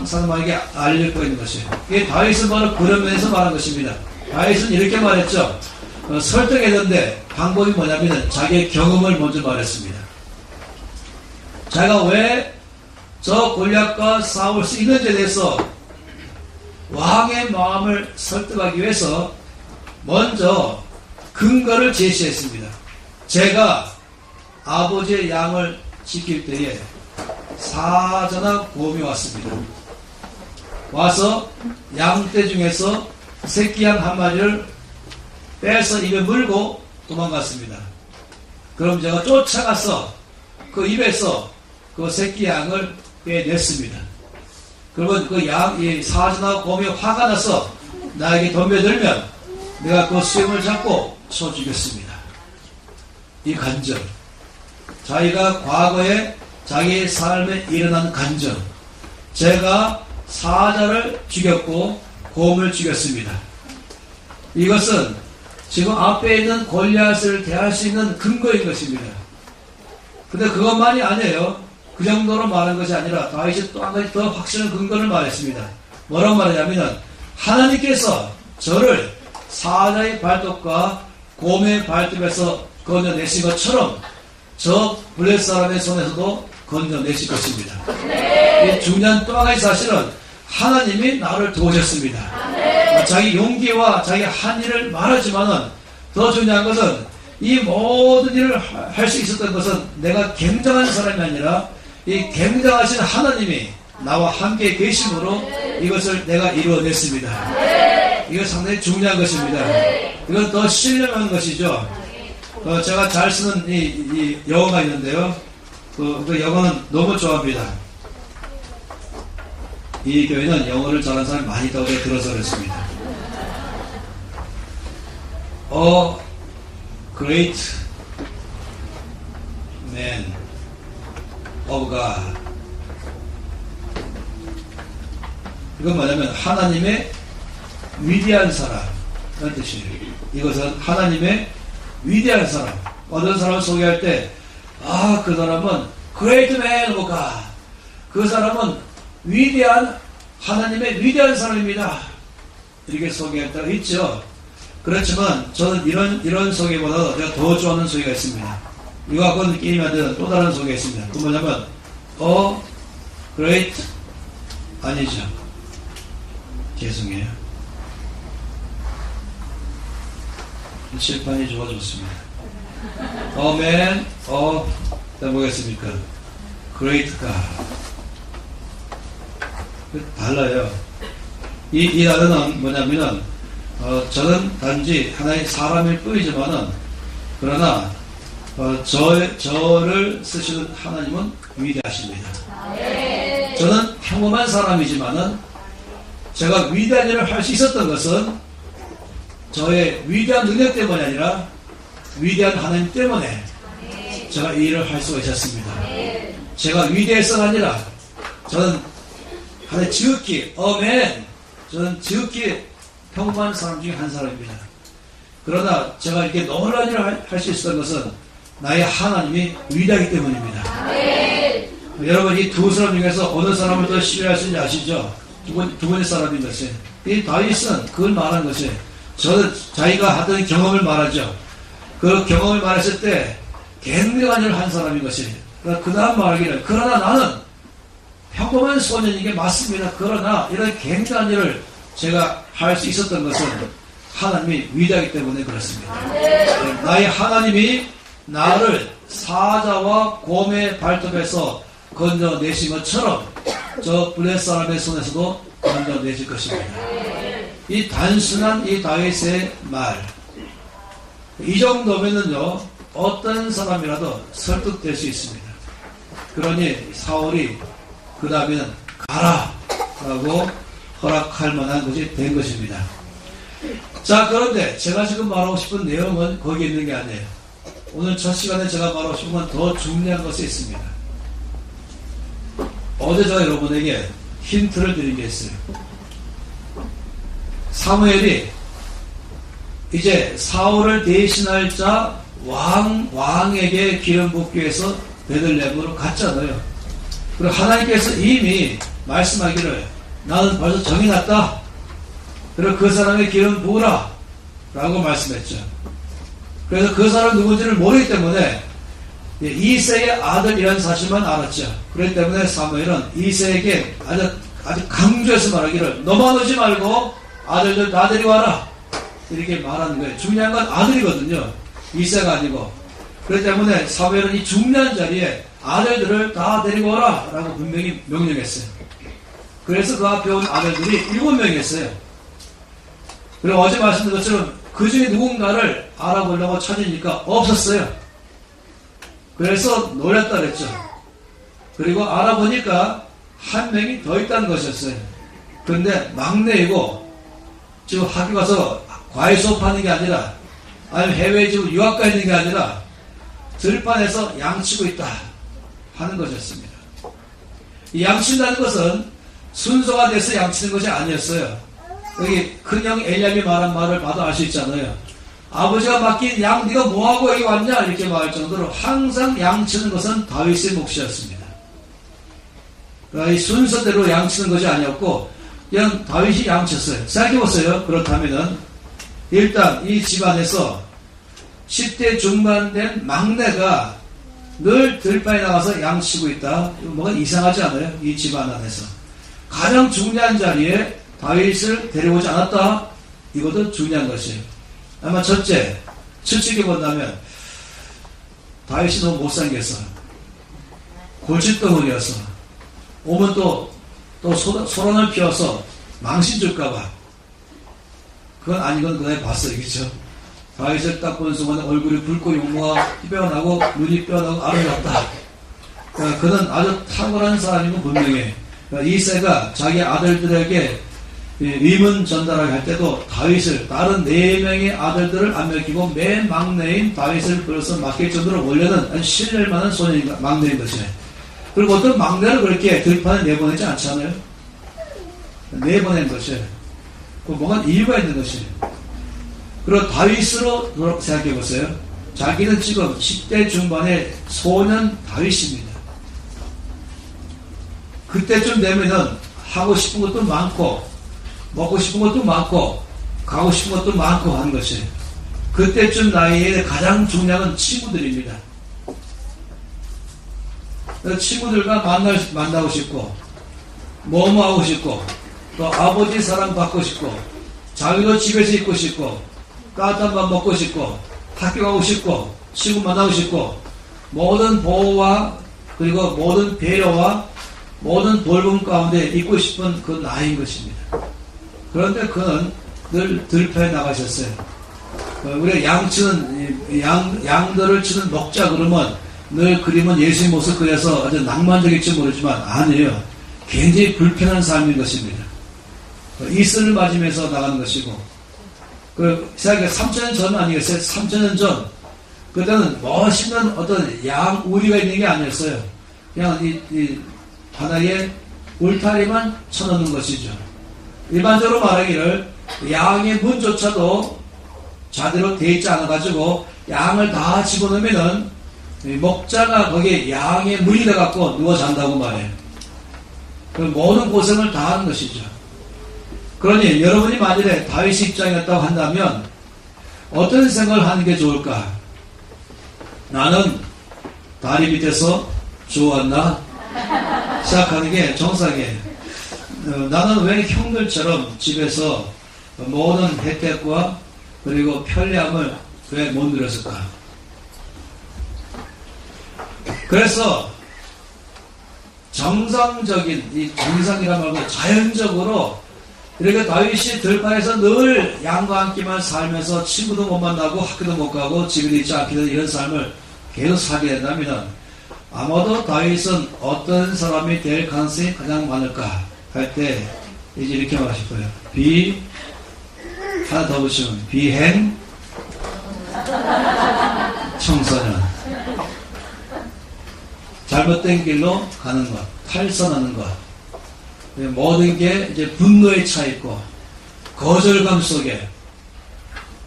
사람에게 알릴 거 있는 것이에요. 이게 다윗은 바로 그런 면에서 말한 것입니다. 다윗은 이렇게 말했죠. 설득했는데 방법이 뭐냐면 자기의 경험을 먼저 말했습니다. 자기가 왜 저 골리앗과 싸울 수 있는지에 대해서 왕의 마음을 설득하기 위해서 먼저 근거를 제시했습니다. 제가 아버지의 양을 지킬 때에 사자나 곰이 왔습니다. 와서 양떼 중에서 새끼 양 한 마리를 빼서 입에 물고 도망갔습니다. 그럼 제가 쫓아가서 그 입에서 그 새끼 양을 빼냈습니다. 그러면 그 이 사자나 곰이 화가 나서 나에게 덤벼들면 내가 그 수염을 잡고 쳐 죽였습니다. 이 간증, 자기가 과거에 자기의 삶에 일어난 간증, 제가 사자를 죽였고 곰을 죽였습니다. 이것은 지금 앞에 있는 골리앗을 대할 수 있는 근거인 것입니다. 근데 그것만이 아니에요. 그 정도로 말한 것이 아니라 다윗이 또 한 가지 더 확실한 근거를 말했습니다. 뭐라고 말하냐면 하나님께서 저를 사자의 발톱과 곰의 발톱에서 건져내신 것처럼 저 블레 사람의 손에서도 건져내실 것입니다. 이 중요한 또 한 가지 사실은 하나님이 나를 도우셨습니다. 자기 용기와 자기 한 일을 말하지만은 더 중요한 것은 이 모든 일을 할 수 있었던 것은 내가 굉장한 사람이 아니라 이 굉장하신 하나님이 나와 함께 계심으로 이것을 내가 이루어냈습니다. 이거 상당히 중요한 것입니다. 이건 더 신뢰하는 것이죠. 제가 잘 쓰는 이 영어가 있는데요. 그 영어는 너무 좋아합니다. 이 교회는 영어를 잘하는 사람이 많이 있다고 들어서 그렇습니다. A great man of God. 이건 뭐냐면 하나님의 위대한 사람 그런 뜻이에요. 이것은 하나님의 위대한 사람. 어떤 사람을 소개할 때 그 사람은 great man of God. 그 사람은 위대한 하나님의 위대한 사람입니다. 이렇게 소개할 때가 있죠. 그렇지만 저는 이런 소개보다 제가 더 좋아하는 소개가 있습니다. 이거 갖고 느낌이 안 되는 또 다른 소개가 있습니다. 그 뭐냐면 great 아니죠. 죄송해요. 칠판이 좋아졌습니다. man of 뭐겠습니까? great God. 달라요. 이 단어는 뭐냐면은 저는 단지 하나의 사람일 뿐이지만은 그러나 저를 쓰시는 하나님은 위대하십니다. 저는 평범한 사람이지만은 제가 위대한 일을 할 수 있었던 것은 저의 위대한 능력 때문이 아니라 위대한 하나님 때문에 제가 이 일을 할 수가 있었습니다. 제가 위대해서가 아니라 저는 하나의 지극히 저는 지극히 평범한 사람 중에 한 사람입니다. 그러나 제가 이렇게 놀라운 일을 할 수 있었던 것은 나의 하나님이 위대하기 때문입니다. 여러분 이 두 사람 중에서 어느 사람을 더 신뢰하시는지 아시죠? 두 번째 사람인 것이 이 다윗은 그걸 말한 것이 저는 자기가 하던 경험을 말하죠. 그 경험을 말했을 때 굉장한 일을 한 사람인 것이 그 다음 말하기를 그러나 나는 평범한 소년인 게 맞습니다. 그러나 이런 굉장한 일을 제가 할 수 있었던 것은 하나님이 위대하기 때문에 그렇습니다. 나의 하나님이 나를 사자와 곰의 발톱에서 건져내신 것처럼 저 블레 사람의 손에서도 건져내실 것입니다. 이 단순한 이 다윗의 말, 이 정도면은요 어떤 사람이라도 설득될 수 있습니다. 그러니 사울이 그 다음에는 가라 라고 허락할 만한 것이 된 것입니다. 자, 그런데 제가 지금 말하고 싶은 내용은 거기에 있는 게 아니에요. 오늘 첫 시간에 제가 말하고 싶은 건 더 중요한 것이 있습니다. 어제 제가 여러분에게 힌트를 드린 게 있어요. 사무엘이 이제 사울을 대신할 자 왕에게 기름 붓기 위해서 베들레헴으로 갔잖아요. 그리고 하나님께서 이미 말씀하기를 나는 벌써 정이 났다. 그리고 그 사람의 기름 부으라 라고 말씀했죠. 그래서 그 사람 누군지를 모르기 때문에 이새의 아들이라는 사실만 알았죠. 그렇기 때문에 사무엘은 이새에게 아주 강조해서 말하기를 너만 오지 말고 아들들 다 데리고 와라. 이렇게 말하는 거예요. 중요한 건 아들이거든요. 이세가 아니고. 그렇기 때문에 사무엘은 이 중요한 자리에 아들들을 다 데리고 오라 라고 분명히 명령했어요. 그래서 그 앞에 온 아들들이 7명이었어요. 그리고 어제 말씀드린 것처럼 그 중에 누군가를 알아보려고 찾으니까 없었어요. 그래서 놀랐다 그랬죠. 그리고 알아보니까 한 명이 더 있다는 것이었어요. 그런데 막내이고 지금 학교 가서 과외 수업하는 게 아니라 아니면 해외에 지금 유학 가 있는 게 아니라 들판에서 양치고 있다 하는 것이었습니다. 이 양친다는 것은 순서가 돼서 양치는 것이 아니었어요. 여기 큰형 엘리압이 말한 말을 봐도 알 수 있잖아요. 아버지가 맡긴 양 네가 뭐하고 여기 왔냐 이렇게 말할 정도로 항상 양치는 것은 다윗의 몫이었습니다. 그러니까 이 순서대로 양치는 것이 아니었고 그냥 다윗이 양쳤어요. 생각해보세요. 그렇다면은 일단 이 집안에서 10대 중반 된 막내가 늘 들판에 나가서 양치고 있다. 이거 뭐가 이상하지 않아요? 이 집안 안에서 가장 중요한 자리에 다윗을 데려오지 않았다. 이것도 중요한 것이에요. 아마 첫째, 추측해 본다면 다윗이 너무 못생겼어. 골칫덩어리였어. 오면 또 소란을 피워서 망신 줄까봐. 그건 아니건 그날 봤어요. 그렇죠? 다윗을 딱 보는 순간에 얼굴이 붉고 용모가 뼈나고 눈이 뼈나고 아름답다. 그러니까 그는 아주 탁월한 사람이고 분명해. 그러니까 이새가 자기 아들들에게 위문 전달을 할 때도 다윗을 다른 4명의 아들들을 안 맡기고 맨 막내인 다윗을 벌써 맡길 정도로 원래는 신뢰할 만한 소년인 막내인 것이에요. 그리고 어떤 막내를 그렇게 들판에 내보내지 않잖아요. 내보낸 것이에요. 뭔가 이유가 있는 것이에요. 그리고 다윗으로 생각해 보세요. 자기는 지금 10대 중반의 소년 다윗입니다. 그때쯤 되면은 하고 싶은 것도 많고 먹고 싶은 것도 많고 가고 싶은 것도 많고 하는 것이에요. 그때쯤 나이에 가장 중요한 건 친구들입니다. 친구들과 만나고 싶고 뭐뭐 하고 싶고 또 아버지 사랑 받고 싶고 자기도 집에서 있고 싶고 따뜻한 밥 먹고 싶고 학교 가고 싶고 친구 만나고 싶고 모든 보호와 그리고 모든 배려와 모든 돌봄 가운데 있고 싶은 그 나이인 것입니다. 그런데 그는 늘 들판에 나가셨어요. 우리가 양들을 치는 먹자 그러면 늘 그림은 예수의 모습 그려서 아주 낭만적일지 모르지만 아니에요. 굉장히 불편한 삶인 것입니다. 이슬을 맞으면서 나가는 것이고 생각해 3,000년 전 아니겠어요? 3,000년 전 그때는 멋있는 어떤 양 우리가 있는 게 아니었어요. 그냥 이 바닥에 울타리만 쳐놓는 것이죠. 일반적으로 말하기를 양의 문조차도 자대로 되어 있지 않아가지고 양을 다 집어넣으면은 목자가 거기에 양의 문이 돼갖고 누워 잔다고 말해요. 모든 고생을 다 하는 것이죠. 그러니 여러분이 만일에 다윗 입장이었다고 한다면 어떤 생각을 하는 게 좋을까? 나는 다리 밑에서 주웠나? 시작하는 게 정상이에요. 나는 왜 형들처럼 집에서 모든 혜택과 그리고 편리함을 왜 못 누렸을까? 그래서 정상적인 이 정상이란 말고 자연적으로 이렇게 다윗이 들판에서 늘 양과 함께만 살면서 친구도 못 만나고 학교도 못 가고 집에도 있지 않게 되는 이런 삶을 계속 살게 된다면 아마도 다윗은 어떤 사람이 될 가능성이 가장 많을까 할 때 이제 이렇게 말하실 거예요. 하나 더 붙이면 비행 청소년, 잘못된 길로 가는 것, 탈선하는 것, 모든 게 이제 분노에 차 있고 거절감 속에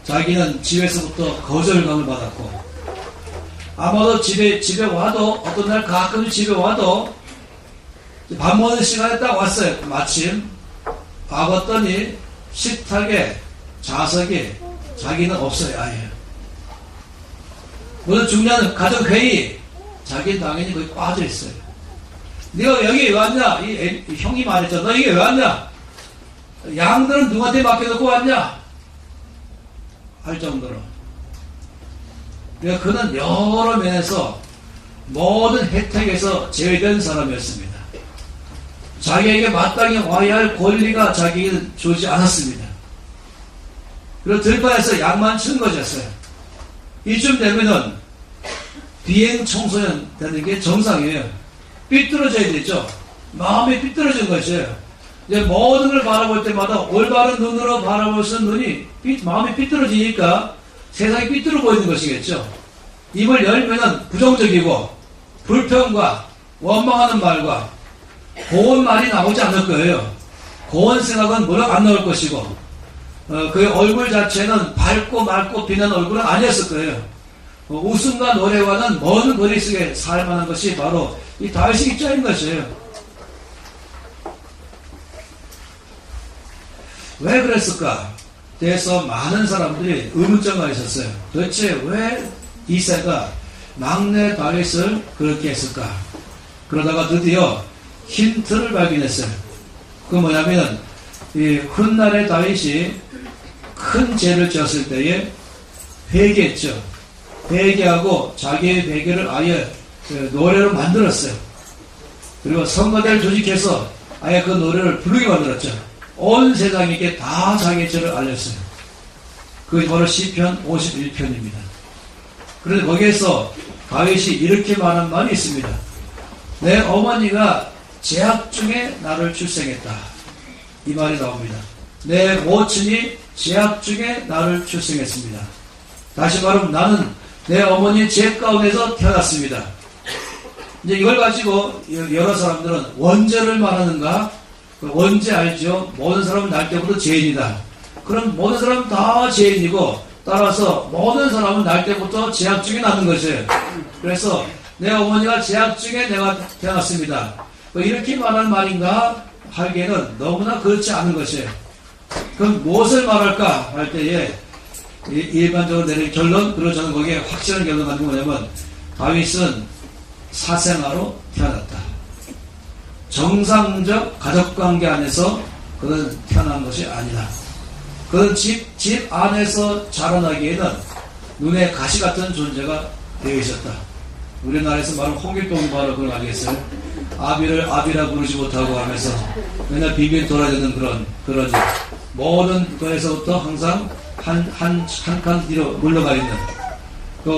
자기는 집에서부터 거절감을 받았고 아마도 집에 와도 어떤 날 가끔 집에 와도 밥 먹는 시간에 딱 왔어요. 마침 와봤더니 식탁에 좌석에 자기는 없어요. 아예. 무슨 중요한 가정회의 자기는 당연히 거기 빠져있어요. 네가 여기 왜 왔냐? 이 형이 말했죠. 너 이게 왜 왔냐? 양들은 누구한테 맡겨놓고 왔냐? 할 정도로. 그러니까 그는 여러 면에서 모든 혜택에서 제외된 사람이었습니다. 자기에게 마땅히 와야 할 권리가 자기에게 주지 않았습니다. 그리고 들판에서 양만 친 것이었어요. 이쯤 되면은 비행 청소년 되는 게 정상이에요. 삐뚤어져야 되죠. 마음이 삐뚤어진 것이에요. 이제 모든 걸 바라볼 때마다 올바른 눈으로 바라볼 수 있는 눈이 마음이 삐뚤어지니까 세상이 삐뚤어 보이는 것이겠죠. 입을 열면은 부정적이고 불평과 원망하는 말과 고운 말이 나오지 않을 거예요. 고운 생각은 물론 안 나올 것이고 그의 얼굴 자체는 밝고 맑고 빛난 얼굴은 아니었을 거예요. 웃음과 노래와는 먼 거리 속에 살만한 것이 바로 이 다윗의 입장인 것이에요. 왜 그랬을까? 대해서 많은 사람들이 의문점가 있었어요. 도대체 왜 이새가 막내 다윗을 그렇게 했을까? 그러다가 드디어 힌트를 발견했어요. 그 뭐냐면 이 훗날에 다윗이 큰 죄를 지었을 때에 회개했죠. 회개하고 자기의 회개를 아예 노래로 만들었어요. 그리고 선거대를 조직해서 아예 그 노래를 부르게 만들었죠. 온 세상에게 다 자기의 죄를 알렸어요. 그게 바로 시편 51편입니다. 그런데 거기에서 다윗이 이렇게 말한 말이 있습니다. 내 어머니가 제약 중에 나를 출생했다. 이 말이 나옵니다. 내 모친이 제약 중에 나를 출생했습니다. 다시 말하면 나는 내 어머니의 죄 가운데서 태어났습니다. 이제 이걸 가지고 여러 사람들은 원죄를 말하는가? 원죄 알죠? 모든 사람은 날 때부터 죄인이다. 그럼 모든 사람은 다 죄인이고 따라서 모든 사람은 날 때부터 죄악 중에 나는 것이에요. 그래서 내 어머니가 죄악 중에 내가 태어났습니다. 이렇게 말하는 말인가 하기에는 너무나 그렇지 않은 것이에요. 그럼 무엇을 말할까 할 때에 일반적으로 내린 결론, 그리고 저는 거기에 확실한 결론을 가지고 뭐냐면 다윗은 사생아로 태어났다. 정상적 가족관계 안에서 그는 태어난 것이 아니다. 그는 집 안에서 자라나기에는 눈에 가시 같은 존재가 되어 있었다. 우리나라에서 말하는 홍길동이 바로 그걸 알겠어요. 아비를 아비라 부르지 못하고 하면서 맨날 빙빙 돌아다니는 그런 모든 거에서부터 항상 한 칸 뒤로 물러가 있는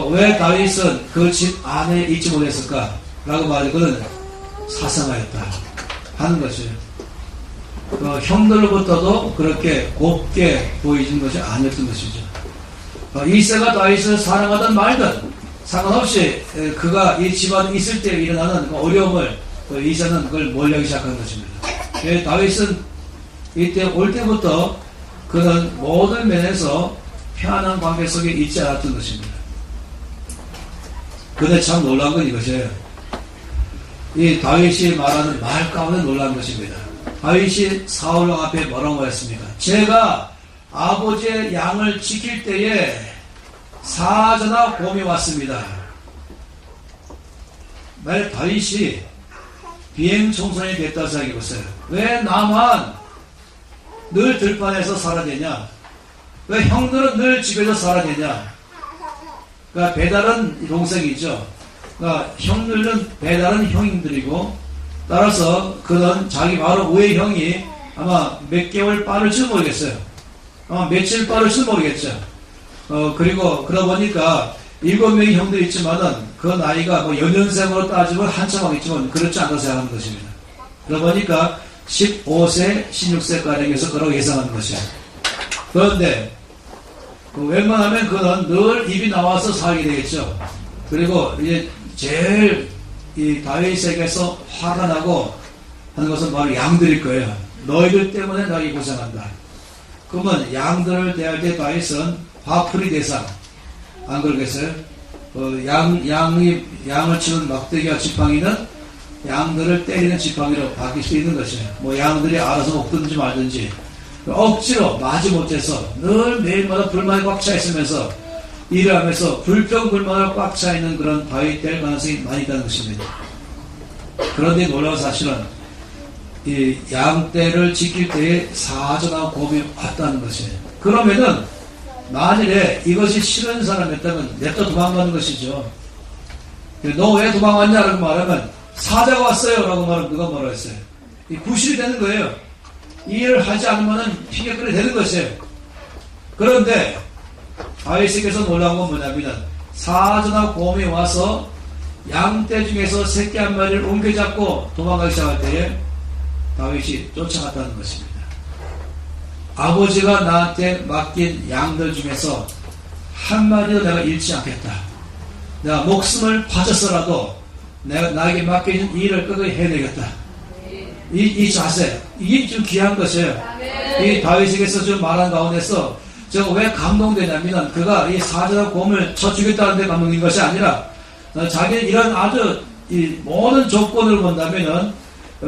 왜 다윗은 그 집 안에 있지 못했을까? 라고 말해 그는 사상하였다 하는 것이에요. 형들로부터도 그렇게 곱게 보이는 것이 아니었던 것이죠. 이새가 다윗을 사랑하든 말든 상관없이 그가 이 집안에 있을 때 일어나는 어려움을 이새는 그걸 몰려하기 시작한 것입니다. 다윗은 이때 올 때부터 그는 모든 면에서 편안한 관계 속에 있지 않았던 것입니다. 근데 참 놀라운 건 이것이에요. 이 다윗이 말하는 말 가운데 놀라운 것입니다. 다윗이 사울 왕 앞에 뭐라고 말했습니까? 제가 아버지의 양을 지킬 때에 사자나 곰이 왔습니다. 만약 다윗이 비행 청소년이 됐다고 생각해보세요. 왜 나만 늘 들판에서 살아야 되냐? 왜 형들은 늘 집에서 살아야 되냐? 그러니까 배달은 동생이죠. 그러니까 형들은 배달은 형님들이고 따라서 그는 자기 바로 위의 형이 아마 몇 개월 빠를지도 모르겠어요. 아마 며칠 빠를지도 모르겠죠. 그리고 그러다 보니까 7명의 형들이 있지만은 그 나이가 뭐 연년생으로 따지면 한참 하겠지만 그렇지 않다고 생각하는 것입니다. 그러다 보니까 15세, 16세가량에서 그라고 예상하는 것이에요. 그런데 웬만하면 그는 늘 입이 나와서 살게 되겠죠. 그리고 이제 제일 이 다윗에게서 화가 나고 하는 것은 바로 양들일 거예요. 너희들 때문에 나이 고생한다. 그러면 양들을 대할 때 다윗은 화풀이 대상. 안 그러겠어요? 양을 치는 막대기와 지팡이는 양들을 때리는 지팡이로 바뀔 수 있는 것이에요. 뭐 양들이 알아서 먹든지 말든지 억지로 마지못해서 늘 매일마다 불만이 꽉 차 있으면서 일을 하면서 불평불만으로 꽉 차 있는 그런 다윗 될 가능성이 많이 있다는 것입니다. 그런데 놀라운 사실은 이 양떼를 지킬 때에 사자나 곰이 왔다는 것이에요. 그러면은 만일에 이것이 싫은 사람이었다면 냅둬 도망가는 것이죠. 너 왜 도망왔냐라고 말하면 사자가 왔어요 라고 말하면 누가 뭐라 했어요? 이 구실이 되는 거예요. 이 일을 하지 않으면 피격거리 되는 것이에요. 그런데 다윗에게서 놀라운 건 뭐냐면 사자나 곰이 와서 양떼 중에서 새끼 한 마리를 옮겨잡고 도망가기 시작할 때에 다윗이 쫓아갔다는 것입니다. 아버지가 나한테 맡긴 양들 중에서 한 마리도 내가 잃지 않겠다. 내가 목숨을 바쳤어라도 내가 나에게 맡겨진 일을 끝까지 해내겠다. 이 자세, 이게 좀 귀한 것이에요. 이 다윗에게서 좀 말한 가운데서 제가 왜 감동되냐면 그가 이 사자와 곰을 쳐 죽였다는 데 감동인 것이 아니라 자기 이런 아주 이 모든 조건을 본다면은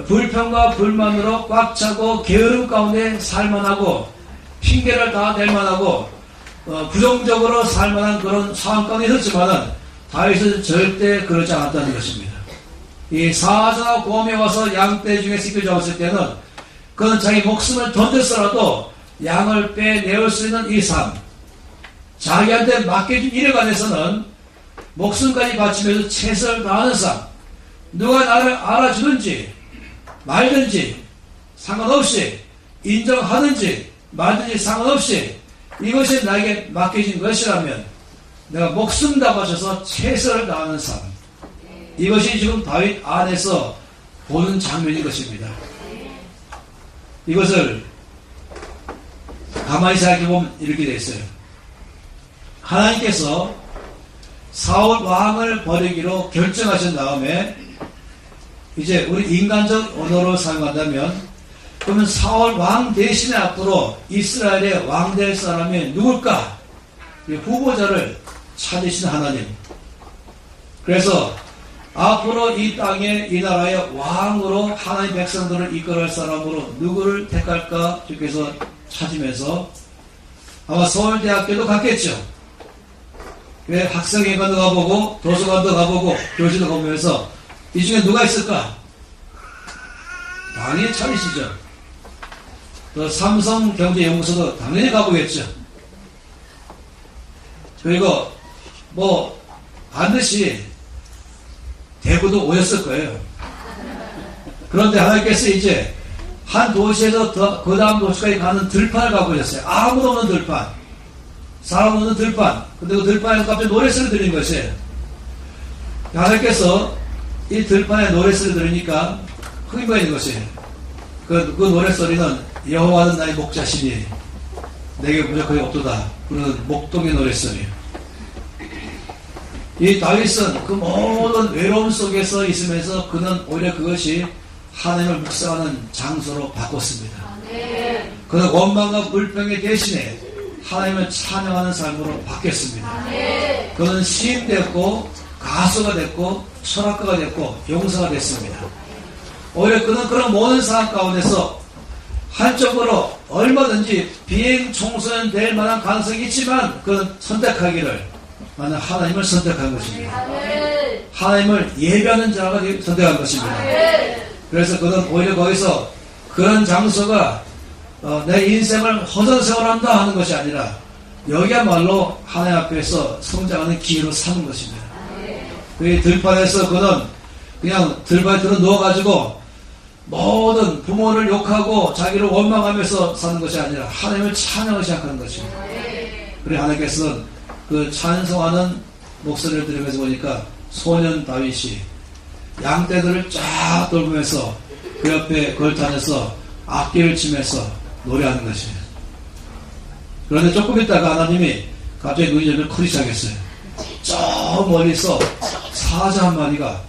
불평과 불만으로 꽉 차고 게으름 가운데 살만하고 핑계를 다 댈만하고 부정적으로 살만한 그런 상황 가운데 있었지만은 다윗은 절대 그러지 않았다는 것입니다. 이 사자와 곰이 와서 양떼 중에 새끼를 잡았을 때는 그는 자기 목숨을 던졌어라도 양을 빼내올 수 있는 이 삶, 자기한테 맡겨진 일에 관해서는 목숨까지 바치면서 최선을 다하는 삶, 누가 나를 알아주든지 말든지 상관없이 인정하든지 말든지 상관없이 이것이 나에게 맡겨진 것이라면 내가 목숨 다 바쳐서 최선을 다하는 삶, 이것이 지금 다윗 안에서 보는 장면인 것입니다. 이것을 가만히 생각해보면 이렇게 되어 있어요. 하나님께서 사울 왕을 버리기로 결정하신 다음에 이제 우리 인간적 언어로 사용한다면 그러면 사울 왕 대신에 앞으로 이스라엘의 왕 될 사람이 누굴까? 후보자를 찾으신 하나님. 그래서 앞으로 이 땅에 이 나라의 왕으로 하나님 백성들을 이끌어갈 사람으로 누구를 택할까 주께서 찾으면서 아마 서울대학교도 갔겠죠. 왜 학생회관도 가보고 도서관도 가보고 교실도 가보면서 이 중에 누가 있을까? 당연히 찾으시죠. 또 삼성경제연구소도 당연히 가보겠죠. 그리고 뭐 반드시 대구도 오셨을 거예요. 그런데 하나님께서 이제 한 도시에서 그 다음 도시까지 가는 들판을 가보셨어요. 아무도 없는 들판, 사람 없는 들판. 근데 그 들판에서 갑자기 노래소리 들린 것이에요. 하나님께서 이 들판에 노래소리 들으니까 흥미가 있는 것이에요. 그 노래소리는 여호와는 나의 목자시니 내게 부족함이 없도다 그러는 목동의 노래소리예요. 이 다윗은 그 모든 외로움 속에서 있으면서 그는 오히려 그것이 하나님을 묵상하는 장소로 바꿨습니다. 그는 원망과 불평의 대신에 하나님을 찬양하는 삶으로 바뀌었습니다. 그는 시인 됐고 가수가 됐고 철학가가 됐고 용사가 됐습니다. 오히려 그는 그런 모든 상황 가운데서 한쪽으로 얼마든지 비행 청소년 될 만한 가능성이 있지만 그는 선택하기를 나는 하나님을 선택한 것입니다. 하나님을 예배하는 자가 선택한 것입니다. 그래서 그는 오히려 거기서 그런 장소가 내 인생을 허전세월한다 하는 것이 아니라 여기야말로 하나님 앞에서 성장하는 기회로 삼은 것입니다. 그 들판에서 그는 그냥 들판에 들어 누워가지고 모든 부모를 욕하고 자기를 원망하면서 사는 것이 아니라 하나님을 찬양하기 시작하는 것입니다. 그래서 하나님께서는 그 찬송하는 목소리를 들으면서 보니까 소년 다윗이 양떼들을 쫙 돌보면서 그 옆에 걸타면서 악기를 치면서 노래하는 것입니다. 그런데 조금 있다가 하나님이 갑자기 눈이 열려 크기 시작했어요. 저 멀리서 사자 한 마리가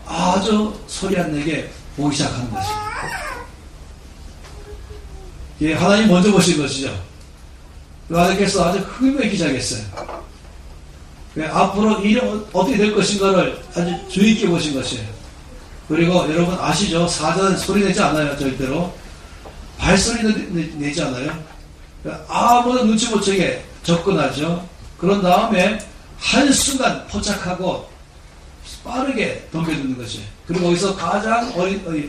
아주 소리 안 내게 보기 시작하는 것입니다. 예, 하나님 먼저 보신 것이죠. 하나님께서 아주 흥미있게 시작했어요. 앞으로 일이 어떻게 될 것인가를 아주 주의 있게 보신 것이에요. 그리고 여러분 아시죠? 사자는 소리 내지 않아요. 절대로 발소리 내지 않아요. 아무도 눈치 못 채게 접근하죠. 그런 다음에 한순간 포착하고 빠르게 덤벼드는 것이에요. 그리고 거기서 가장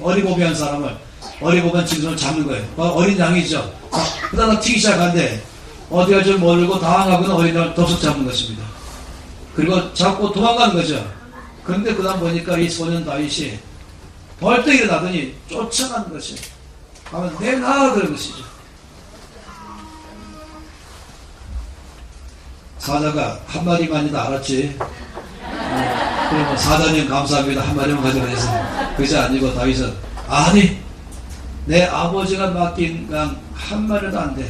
어리고비한 사람을, 어리고비한 짐승을 잡는 거예요. 어린 양이죠. 그러다 튀기 시작하는데 어디 갈지 모르고 당황하거나 어린이를 덥석 잡는 것입니다. 그리고 잡고 도망가는 거죠. 그런데 그 다음 보니까 이 소년 다윗이 벌떡 일어나더니 쫓아가는 것이 하면 내놔 그런 것이죠. 사자가 한마디만이다 알았지. 그러면 사자님 감사합니다 한마디만 가져가서 그것이 아니고 다윗은 아니 내 아버지가 맡긴 양 한 마리도 안 돼.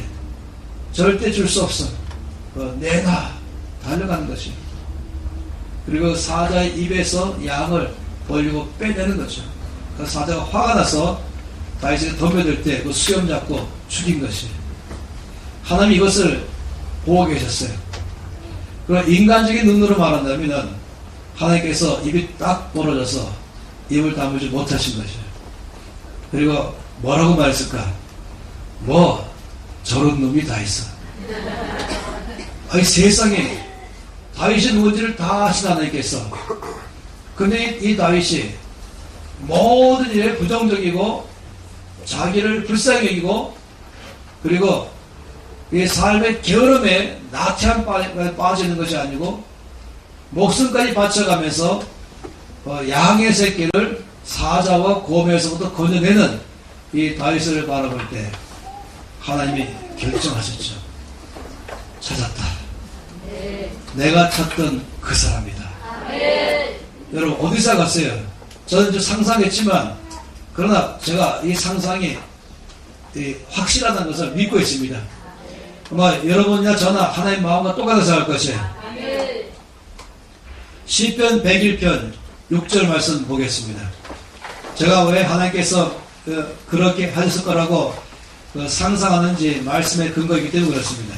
절대 줄 수 없어. 내놔 달려가는 것이요. 그리고 사자의 입에서 양을 벌리고 빼내는 거죠. 그 사자가 화가 나서 다윗이 덤벼들 때 그 수염 잡고 죽인 것이에요. 하나님이 이것을 보고 계셨어요. 그럼 인간적인 눈으로 말한다면 하나님께서 입이 딱 벌어져서 입을 다물지 못하신 것이에요. 그리고 뭐라고 말했을까? 뭐 저런 놈이 다 있어. 아니 세상에 다윗이 누군지를 다 아신 하나님께서. 근데 이 다윗이 모든 일에 부정적이고 자기를 불쌍히 여기고 그리고 이 삶의 게으름에 나태한 빠지는 것이 아니고 목숨까지 바쳐가면서 양의 새끼를 사자와 곰에서부터 건져내는 이 다윗을 바라볼 때 하나님이 결정하셨죠. 찾았다. 내가 찾던 그 사람이다. 여러분 어디서 갔어요? 저는 좀 상상했지만 그러나 제가 이 상상이 확실하다는 것을 믿고 있습니다. 아마 여러분이나 저나 하나님 마음과 똑같아서 할 것이에요. 시편 101편 6절 말씀 보겠습니다. 제가 왜 하나님께서 그렇게 하셨을 거라고 상상하는지 말씀의 근거이기 때문에 그렇습니다.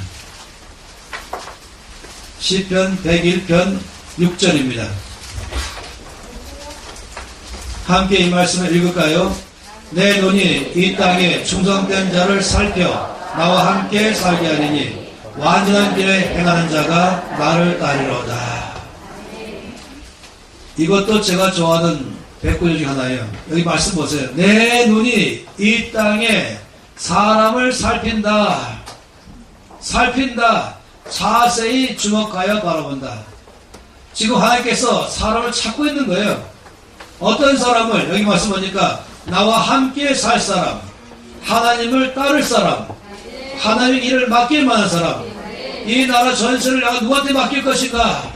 시편 101편 6절입니다. 함께 이 말씀을 읽을까요? 내 눈이 이 땅에 충성된 자를 살펴 나와 함께 살게 하리니 완전한 길에 행하는 자가 나를 따르리로다. 이것도 제가 좋아하는 백구절 중 하나예요. 여기 말씀 보세요. 내 눈이 이 땅에 사람을 살핀다. 살핀다. 자세히 주목하여 바라본다. 지금 하나님께서 사람을 찾고 있는 거예요. 어떤 사람을 여기 말씀 보니까 나와 함께 살 사람, 하나님을 따를 사람, 하나님의 일을 맡길 만한 사람, 이 나라 전세를 내가 누구한테 맡길 것인가,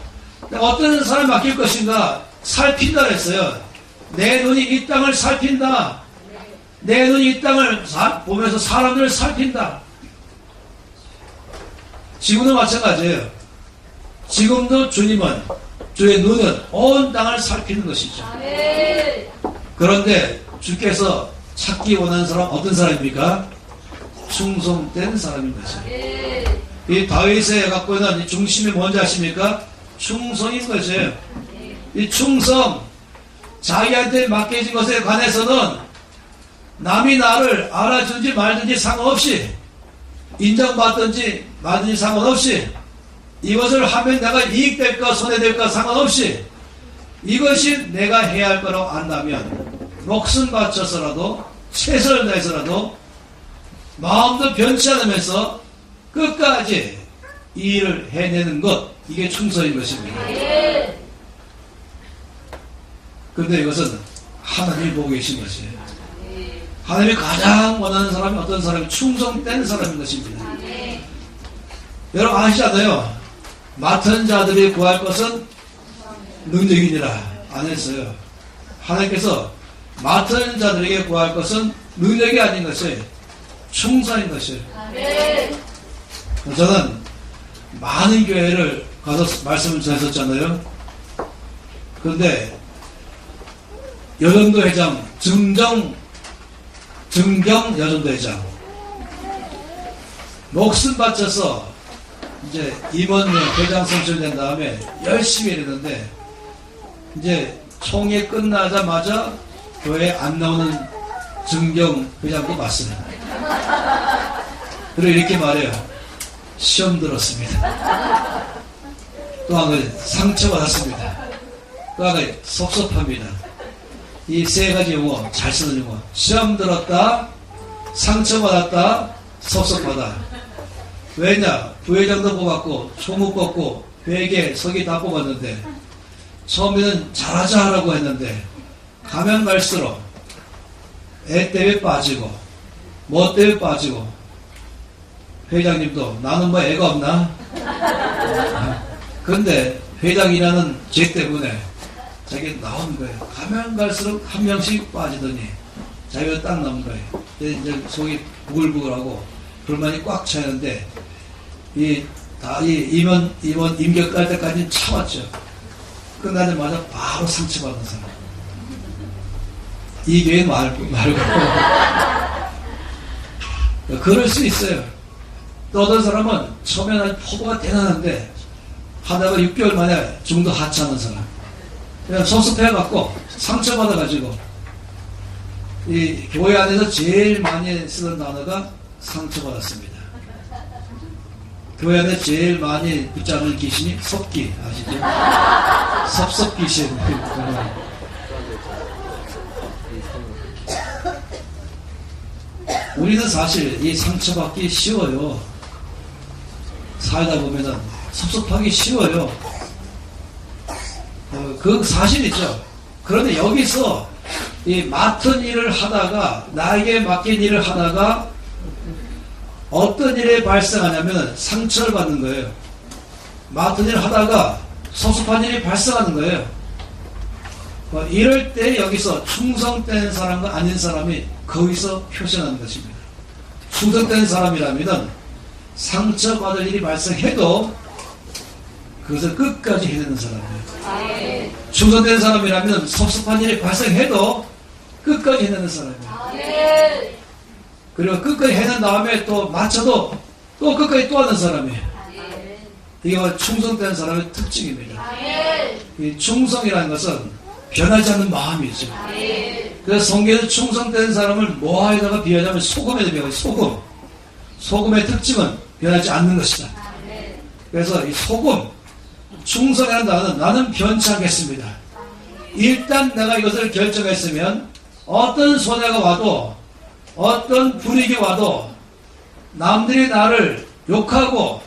내가 어떤 사람을 맡길 것인가 살핀다 그랬어요. 내 눈이 이 땅을 살핀다. 내 눈이 이 땅을 보면서 사람들을 살핀다. 지금도 마찬가지예요. 지금도 주님은 주의 눈은 온 땅을 살피는 것이죠. 그런데 주께서 찾기 원하는 사람 어떤 사람입니까? 충성된 사람인 것이에요. 이 다윗에 갖고 있는 이 중심이 뭔지 아십니까? 충성인 것이에요. 이 충성, 자기한테 맡겨진 것에 관해서는 남이 나를 알아주든지 말든지 상관없이, 인정받든지 말든지 상관없이, 이것을 하면 내가 이익될까 손해될까 상관없이 이것이 내가 해야 할 거라고 안다면 목숨 바쳐서라도 최선을 다해서라도 마음도 변치 않으면서 끝까지 이 일을 해내는 것, 이게 충성인 것입니다. 그런데 이것은 하나님이 보고 계신 것이에요. 하나님이 가장 원하는 사람이 어떤 사람이 충성된 사람인 것입니다. 여러분 아시잖아요. 맡은 자들이 구할 것은 능력이니라 안 했어요. 하나님께서 맡은 자들에게 구할 것은 능력이 아닌 것이 충성인 것이에요. 저는 많은 교회를 가서 말씀을 전했었잖아요. 그런데 여전도 회장 증경 여전도 회장 목숨 바쳐서 이제 임원 회장 선출된 다음에 열심히 일했는데 이제 총회 끝나자마자 교회에 안 나오는 증경 회장도 맞습니다. 그리고 이렇게 말해요. 시험 들었습니다. 또 한 가지 상처받았습니다. 또 한 가지 섭섭합니다. 이 세 가지 용어 잘 쓰는 용어. 시험 들었다, 상처받았다, 섭섭하다. 왜냐? 부회장도 뽑았고 총무 뽑고 회계 서기 다 뽑았는데 처음에는 잘하자 하라고 했는데 가면 갈수록 애 때문에 빠지고 뭐 때문에 빠지고 회장님도 나는 뭐 애가 없나? 근데 회장이라는 죄 때문에 자기가 나오는 거예요. 가면 갈수록 한 명씩 빠지더니 자기가 딱 남은 거예요. 이제 속이 부글부글하고 불만이 꽉 차있는데 임원 임격 갈 때까지는 참았죠. 끝나자마자 바로 상처받은 사람. 이 교회 말고 그럴 수 있어요. 또 어떤 사람은 처음에는 포부가 대단한데 하다가 6개월 만에 중도 하차하는 사람. 그냥 섭섭해갖고 상처받아가지고 이 교회 안에서 제일 많이 쓰는 단어가 상처받았습니다. 교회 안에 제일 많이 붙잡는 귀신이 섭기 아시죠? 섭섭귀신. 우리는 사실 이 상처받기 쉬워요. 살다 보면은 섭섭하기 쉬워요. 그 사실이죠. 그런데 여기서 이 맡은 일을 하다가 나에게 맡긴 일을 하다가 어떤 일이 발생하냐면 상처를 받는 거예요. 맡은 일을 하다가 섭섭한 일이 발생하는 거예요. 이럴 때 여기서 충성된 사람과 아닌 사람이 거기서 표시하는 것입니다. 충성된 사람이라면 상처받을 일이 발생해도 그것을 끝까지 해내는 사람이에요. 충성된 사람이라면 섭섭한 일이 발생해도 끝까지 해내는 사람이에요. 그리고 끝까지 해낸 다음에 또 맞춰도 또 끝까지 또 하는 사람이에요. 이게 충성된 사람의 특징입니다. 이 충성이라는 것은 변하지 않는 마음이죠. 그래서 성경에서 충성된 사람을 뭐에다가 비하냐면 소금에 비하고 소금. 소금의 특징은 변하지 않는 것이다. 그래서 이 소금, 충성이라는 단어는 나는 변치 않겠습니다. 일단 내가 이것을 결정했으면 어떤 손해가 와도 어떤 불이익이 와도 남들이 나를 욕하고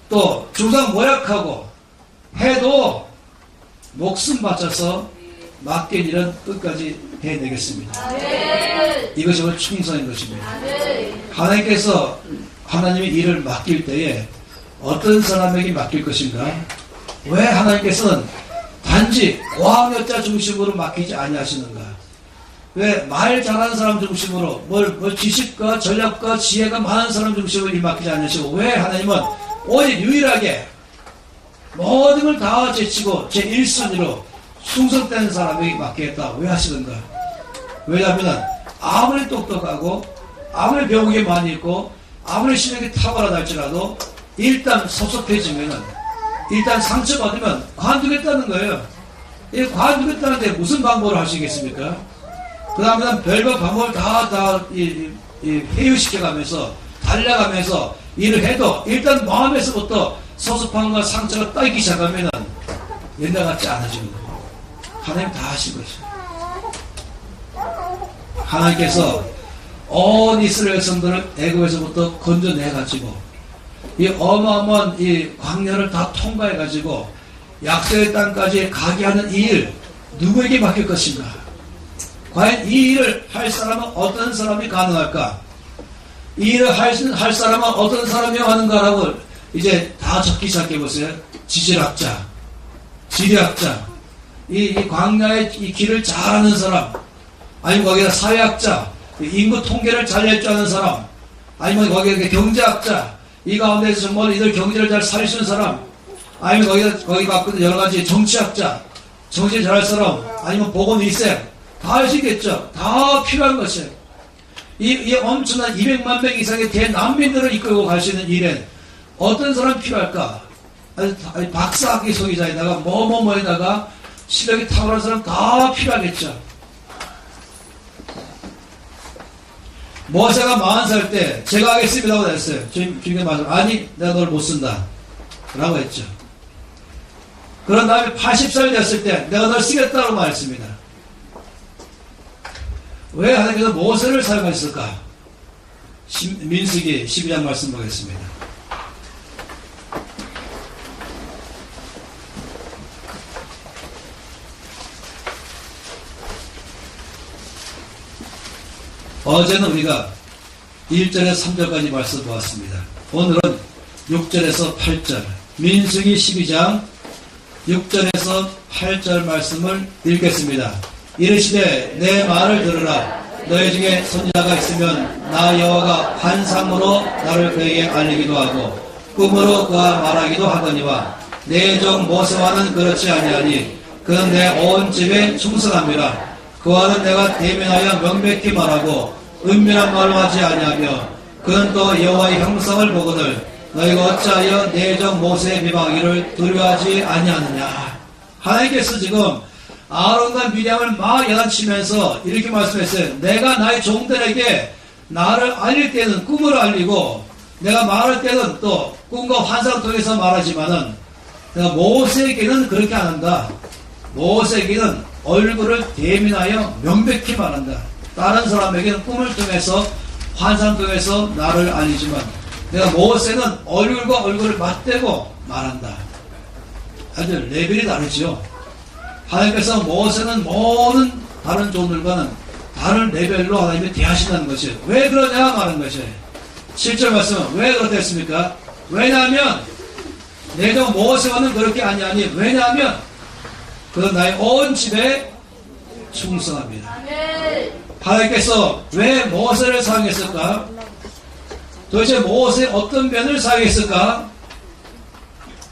또 주장 모략하고 해도 목숨 바쳐서 맡긴 일은 끝까지 해내겠습니다. 이것이 바로 충성인 것입니다. 하나님께서 하나님의 일을 맡길 때에 어떤 사람에게 맡길 것인가? 왜 하나님께서는 단지 고학력자 중심으로 맡기지 아니하시는가? 왜 말 잘하는 사람 중심으로 뭘 지식과 전략과 지혜가 많은 사람 중심으로 일 맡기지 않으시고 왜 하나님은 오직 유일하게 모든 걸 다 제치고 제1순위로 충성된 사람에게 맡기겠다 왜 하시는가? 왜냐하면 아무리 똑똑하고 아무리 배운 게 많이 있고 아무리 실력이 탁월하다 할지라도 일단 섭섭해지면은 일단 상처받으면 관두겠다는 거예요. 이 관두겠다는데 무슨 방법을 하시겠습니까? 그 다음에는 별별 방법을 다 회유시켜가면서 달려가면서 일을 해도 일단 마음에서부터 섭섭함과 상처가 따이기 시작하면은 옛날 같지 않아지는 거예요. 하나님 다 하신 것이에요. 하나님께서 온 이스라엘 백성들을 애굽에서부터 건져내가지고 이 어마어마한 이 광야를 다 통과해가지고 약속의 땅까지 가게 하는 이 일 누구에게 맡길 것인가? 과연 이 일을 할 사람은 어떤 사람이 가능할까? 이 일을 할 사람은 어떤 사람이 하는가라고 이제 다 적기 시작해보세요. 지질학자, 지리학자, 이 광야의 이 길을 잘 아는 사람, 아니면 거기다 사회학자, 인구 통계를 잘 낼 줄 아는 사람, 아니면 거기에 경제학자, 이 가운데서 정말 이들 경제를 잘 살릴 수 있는 사람, 아니면 거기 갖고 여러 가지 정치학자, 정치 잘할 사람, 아니면 보건위생, 다 하시겠죠. 다 필요한 것이에요. 이 엄청난 200만 명 이상의 대난민들을 이끌고 갈 수 있는 일엔 어떤 사람이 필요할까? 아니, 박사학위 소유자에다가 뭐에다가 실력이 탁월한 사람 다 필요하겠죠. 모세가 40살 때 제가 하겠습니다고 했어요. 주님께 말씀 아니 내가 널 못 쓴다 라고 했죠. 그런 다음에 80살 됐을 때 내가 널 쓰겠다고 말했습니다. 왜 하나님께서 모세를 사용하셨을까? 민수기 12장 말씀 보겠습니다. 어제는 우리가 1절에서 3절까지 말씀 보았습니다. 오늘은 6절에서 8절, 민수기 12장 6절에서 8절 말씀을 읽겠습니다. 이르시되 내 말을 들으라. 너희 중에 선지자가 있으면 나 여호와가 환상으로 나를 그에게 알리기도 하고 꿈으로 그와 말하기도 하거니와 내 종 모세와는 그렇지 아니하니 그는 내 온 집에 충성함이라. 그와는 내가 대면하여 명백히 말하고 은밀한 말로 하지 아니하며 그는 또 여호와의 형상을 보거늘 너희가 어찌하여 내 종 모세의 비방하기를 두려워하지 아니하느냐. 하나님께서 지금 아론과 미리암을 막 야단치면서 이렇게 말씀했어요. 내가 나의 종들에게 나를 알릴 때는 꿈으로 알리고 내가 말할 때는 또 꿈과 환상을 통해서 말하지만은 내가 모세에게는 그렇게 안 한다. 모세에게는 얼굴을 대면하여 명백히 말한다. 다른 사람에게는 꿈을 통해서 환상을 통해서 나를 알리지만 내가 모세는 얼굴과 얼굴을 맞대고 말한다. 아주 레벨이 다르죠. 하나님께서 모세는 모든 다른 종들과는 다른 레벨로 하나님이 대하신다는 것이에요. 왜 그러냐 말하는 것이에요. 7절 말씀은 왜 그렇겠습니까? 왜냐하면 내 종 모세와는 그렇게 아니하니 왜냐하면 그는 나의 온 집에 충성합니다. 하나님께서 왜 모세를 사용했을까? 도대체 모세의 어떤 면을 사용했을까?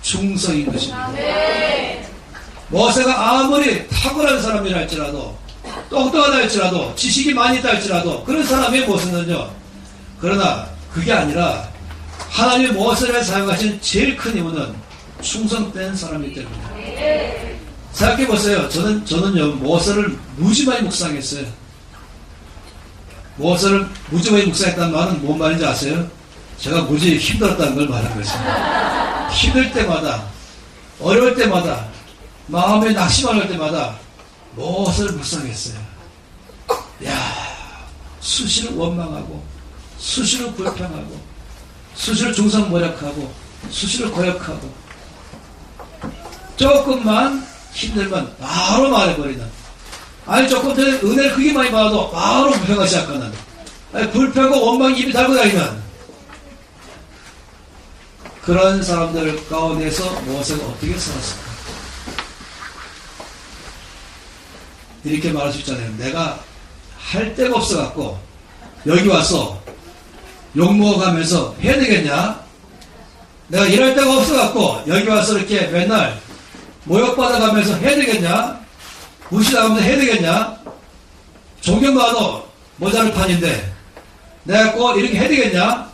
충성인 것입니다. 모세가 아무리 탁월한 사람이라 할지라도 똑똑하다 할지라도 지식이 많이 있다 할지라도 그런 사람의 모습은요. 그러나 그게 아니라 하나님의 모세를 사용하신 제일 큰 이유는 충성된 사람이기 때문입니다. 생각해보세요. 저는요 모세를 무지 많이 묵상했어요. 모세를 무지 많이 묵상했다는 말은 뭔 말인지 아세요? 제가 무지 힘들었다는 걸 말한 것입니다. 힘들 때마다 어려울 때마다 마음에 낙심할 때마다 모세를 묵상했어요. 수시로 원망하고 수시로 불평하고 수시로 중상모략하고 수시로 고역하고 조금만 힘들면 바로 말해버리는, 아니 조금 전에 은혜를 크게 많이 받아도 바로 불평하기 시작하는, 아니 불평과 원망이 입이 달고 다니는 그런 사람들 가운데서 모세가 어떻게 살았을까? 이렇게 말할 수 있잖아요. 내가 할 데가 없어갖고 여기 와서 욕먹어가면서 해야 되겠냐? 내가 일할 데가 없어갖고 여기 와서 이렇게 맨날 모욕받아가면서 해야 되겠냐? 무시당하면서 해야 되겠냐? 존경받아도 모자를 판인데 내가 꼭 이렇게 해야 되겠냐?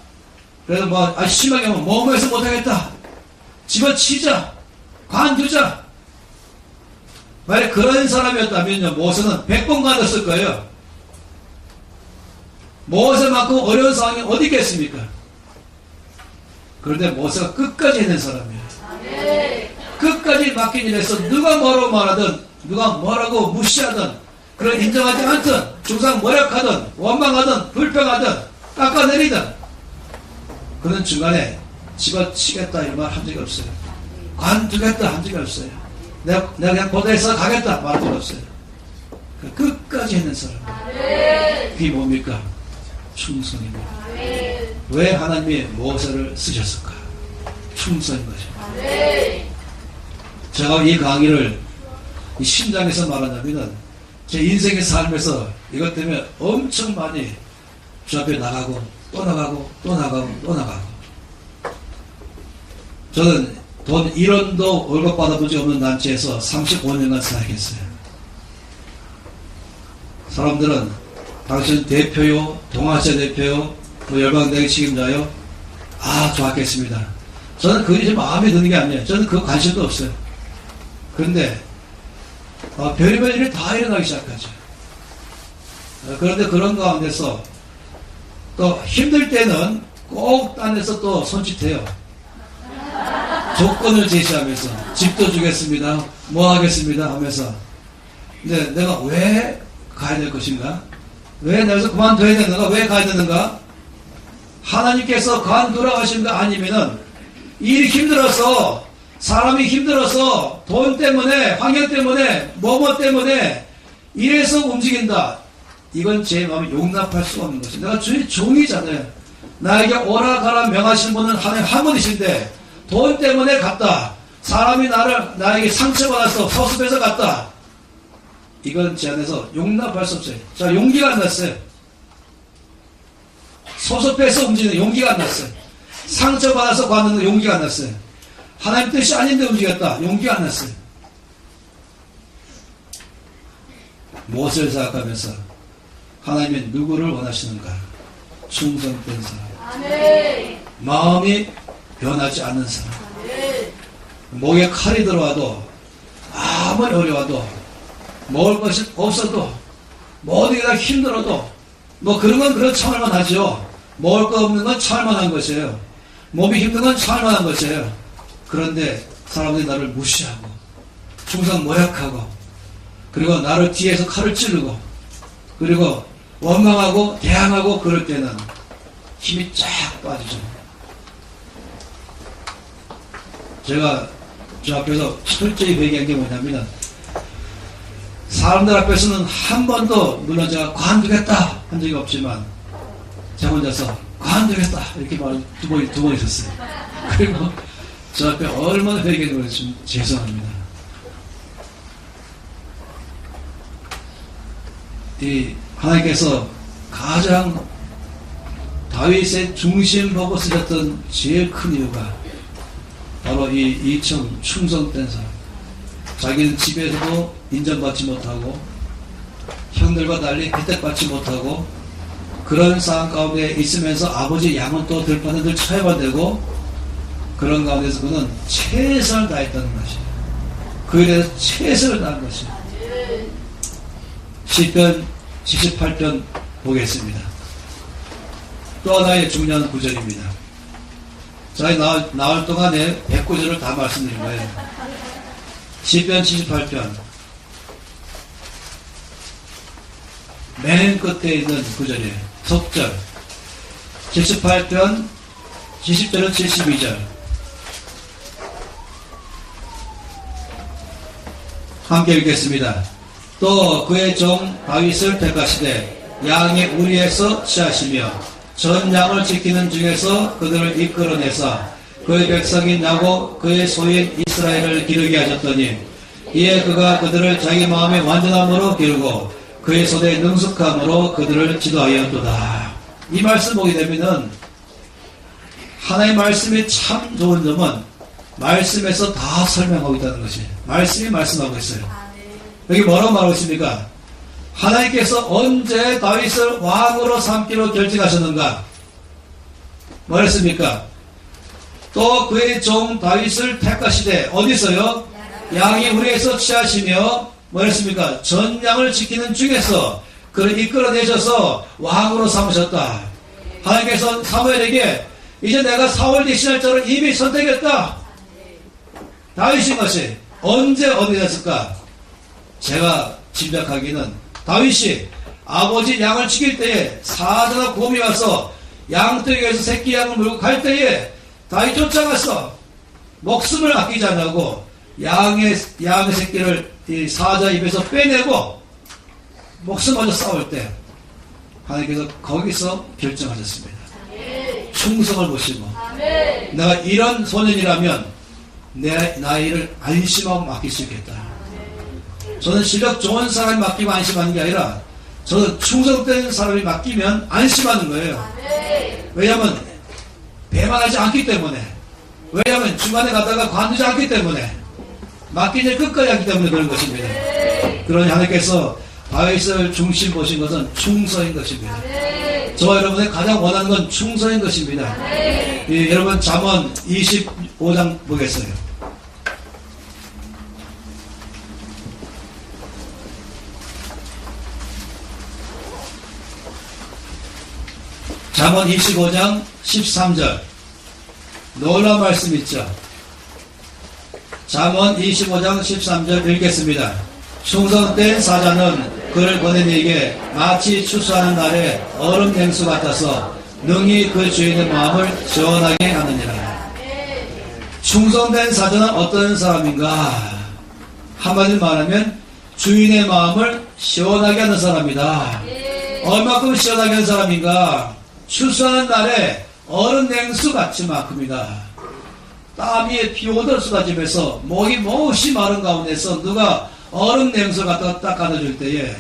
그래서 심하게 하면 뭐해서 못하겠다, 집어치자, 관두자. 만약 그런 사람이었다면요 모세는 100번 관뒀을 거예요. 모세만큼 어려운 상황이 어디 있겠습니까? 그런데 모세가 끝까지 해낸 사람이에요. 끝까지 맡긴 일에서 누가 뭐라고 말하든 누가 뭐라고 무시하든 그걸 인정하지 않든 중상모략하든 원망하든 불평하든 깎아내리든 그는 중간에 집어치겠다 이런 말 한 적이 없어요. 관두겠다 한 적이 없어요. 내가 그냥 고대에서 가겠다 말한 적이 없어요. 끝까지 했는 사람. 그게 뭡니까? 충성입니다. 왜 하나님이 모세를 쓰셨을까? 충성인 거죠. 제가 이 강의를 이 심장에서 말하자면은 제 인생의 삶에서 이것 때문에 엄청 많이 주 앞에 나가고 또 나가고 또 나가고 또 나가고. 저는 돈 1원도 월급 받아본 적 없는 단체에서 35년간 사역했어요. 사람들은 당신 대표요, 동아시아 대표요, 열방대회 책임자요. 좋았겠습니다. 저는 그게 제 마음에 드는 게 아니에요. 저는 그 관심도 없어요. 그런데 별의별 일이 다 일어나기 시작하죠. 그런데 그런 가운데서 또 힘들 때는 꼭 딴 데서 또 손짓해요. 조건을 제시하면서 집도 주겠습니다, 뭐 하겠습니다 하면서. 근데 내가 왜 가야 될 것인가? 왜 내가 그만둬야 되는가? 왜 가야 되는가? 하나님께서 관두라고 하신가? 아니면은 일이 힘들어서, 사람이 힘들어서 돈 때문에, 환경 때문에, 뭐뭐 때문에 이래서 움직인다. 이건 제 마음에 용납할 수가 없는 것이. 내가 주의 종이잖아요. 나에게 오라 가라 명하신 분은 하나님 한 분이신데 돈 때문에 갔다. 사람이 나에게 상처받아서 서습해서 갔다. 이건 제 안에서 용납할 수 없어요. 자, 용기가 안 났어요. 소sob해서 움직이는 용기가 안 났어요. 상처받아서 갔는데 용기가 안 났어요. 하나님 뜻이 아닌데 움직였다. 용기가 안 났어요. 무엇을 생각하면서 하나님이 누구를 원하시는가? 충성된 사람. 아멘. 마음이 변하지 않는 사람. 목에 칼이 들어와도 아무리 어려워도 먹을 것이 없어도 모든 게 다 힘들어도 뭐 그런 건 그런 참을만 하죠. 먹을 거 없는 건 참을만한 것이에요. 몸이 힘든 건 참을만한 것이에요. 그런데 사람들이 나를 무시하고 충성 모략하고 그리고 나를 뒤에서 칼을 찌르고 그리고 원망하고 대항하고 그럴 때는 힘이 쫙 빠지죠. 제가 저 앞에서 철저히 얘기한 게 뭐냐면 사람들 앞에서는 한 번도 물론 제가 관두겠다 한 적이 없지만 제 혼자서 관두겠다 이렇게 말 두 번 있었어요. 그리고 저 앞에 얼마나 회개했는지 좀 죄송합니다. 이 하나님께서 가장 다윗의 중심 보고 쓰셨던 제일 큰 이유가 바로 이 이청 충성된 사람. 자기는 집에서도 인정받지 못하고 형들과 달리 혜택받지 못하고 그런 상황 가운데 있으면서 아버지 양은 또 들판에 쳐야만 되고 그런 가운데서 그는 최선을 다했다는 것이에요. 그에 대해서 최선을 다한 것이에요. 시편 78편 보겠습니다. 또 하나의 중요한 구절입니다. 저희 나올 동안에 100구절을 다 말씀드린 거예요. 시편 78편 맨 끝에 있는 구절이에요. 속절 78편 70절은 72절 함께 읽겠습니다. 또 그의 종 다윗을 택하시되 양의 우리에서 취하시며 전 양을 지키는 중에서 그들을 이끌어내사 그의 백성인 야곱 그의 소인 이스라엘을 기르게 하셨더니 이에 그가 그들을 자기 마음의 완전함으로 기르고 그의 손의 능숙함으로 그들을 지도하였도다. 이 말씀 보게 되면은 하나의 말씀이 참 좋은 점은 말씀에서 다 설명하고 있다는 것이 말씀이 말씀하고 있어요. 여기 뭐라고 말하고 있습니까? 하나님께서 언제 다윗을 왕으로 삼기로 결정하셨는가? 뭐랬습니까? 또 그의 종 다윗을 택하시되 어디서요? 양이 우리에서 취하시며 뭐랬습니까? 전 양을 지키는 중에서 그를 이끌어내셔서 왕으로 삼으셨다. 하나님께서 사무엘에게 이제 내가 사울 대신할 자를 이미 선택했다. 다윗인 것이 언제 어디 됐을까? 제가 짐작하기는 다윗이 아버지 양을 지킬 때에 사자나 곰이 와서 양떼기에서 새끼 양을 물고 갈 때에 다윗 쫓아가서 목숨을 아끼지 않고 양의 새끼를 이 사자 입에서 빼내고 목숨 먼저 싸울 때 하나님께서 거기서 결정하셨습니다. 충성을 보시고 내가 이런 소년이라면 내 나이를 안심하고 맡길 수 있겠다. 저는 실력 좋은 사람이 맡기면 안심하는 게 아니라 저는 충성된 사람이 맡기면 안심하는 거예요. 왜냐하면 배만하지 않기 때문에, 왜냐하면 중간에 가다가 관두지 않기 때문에, 맡긴 일 끝까지 하기 때문에 그런 것입니다. 그러니 하나님께서 다윗을 중심 보신 것은 충성인 것입니다. 저와 여러분의 가장 원하는 건 충성인 것입니다. 여러분 잠언 25장 보겠어요. 잠언 25장 13절 놀라운 말씀 있죠. 잠언 25장 13절 읽겠습니다. 충성된 사자는 그를 보낸 이에게 마치 추수하는 날에 얼음 냉수 같아서 능히 그 주인의 마음을 시원하게 하느니라. 충성된 사자는 어떤 사람인가? 한마디로 말하면 주인의 마음을 시원하게 하는 사람이다. 얼마큼 시원하게 한 사람인가? 출산한 날에 얼음 냉수 같이 만큼이다. 땀이 비 오던 쏟아지면서 목이 몹시 마른 가운데서 누가 얼음 냉수 갖다가 딱 가져줄 때에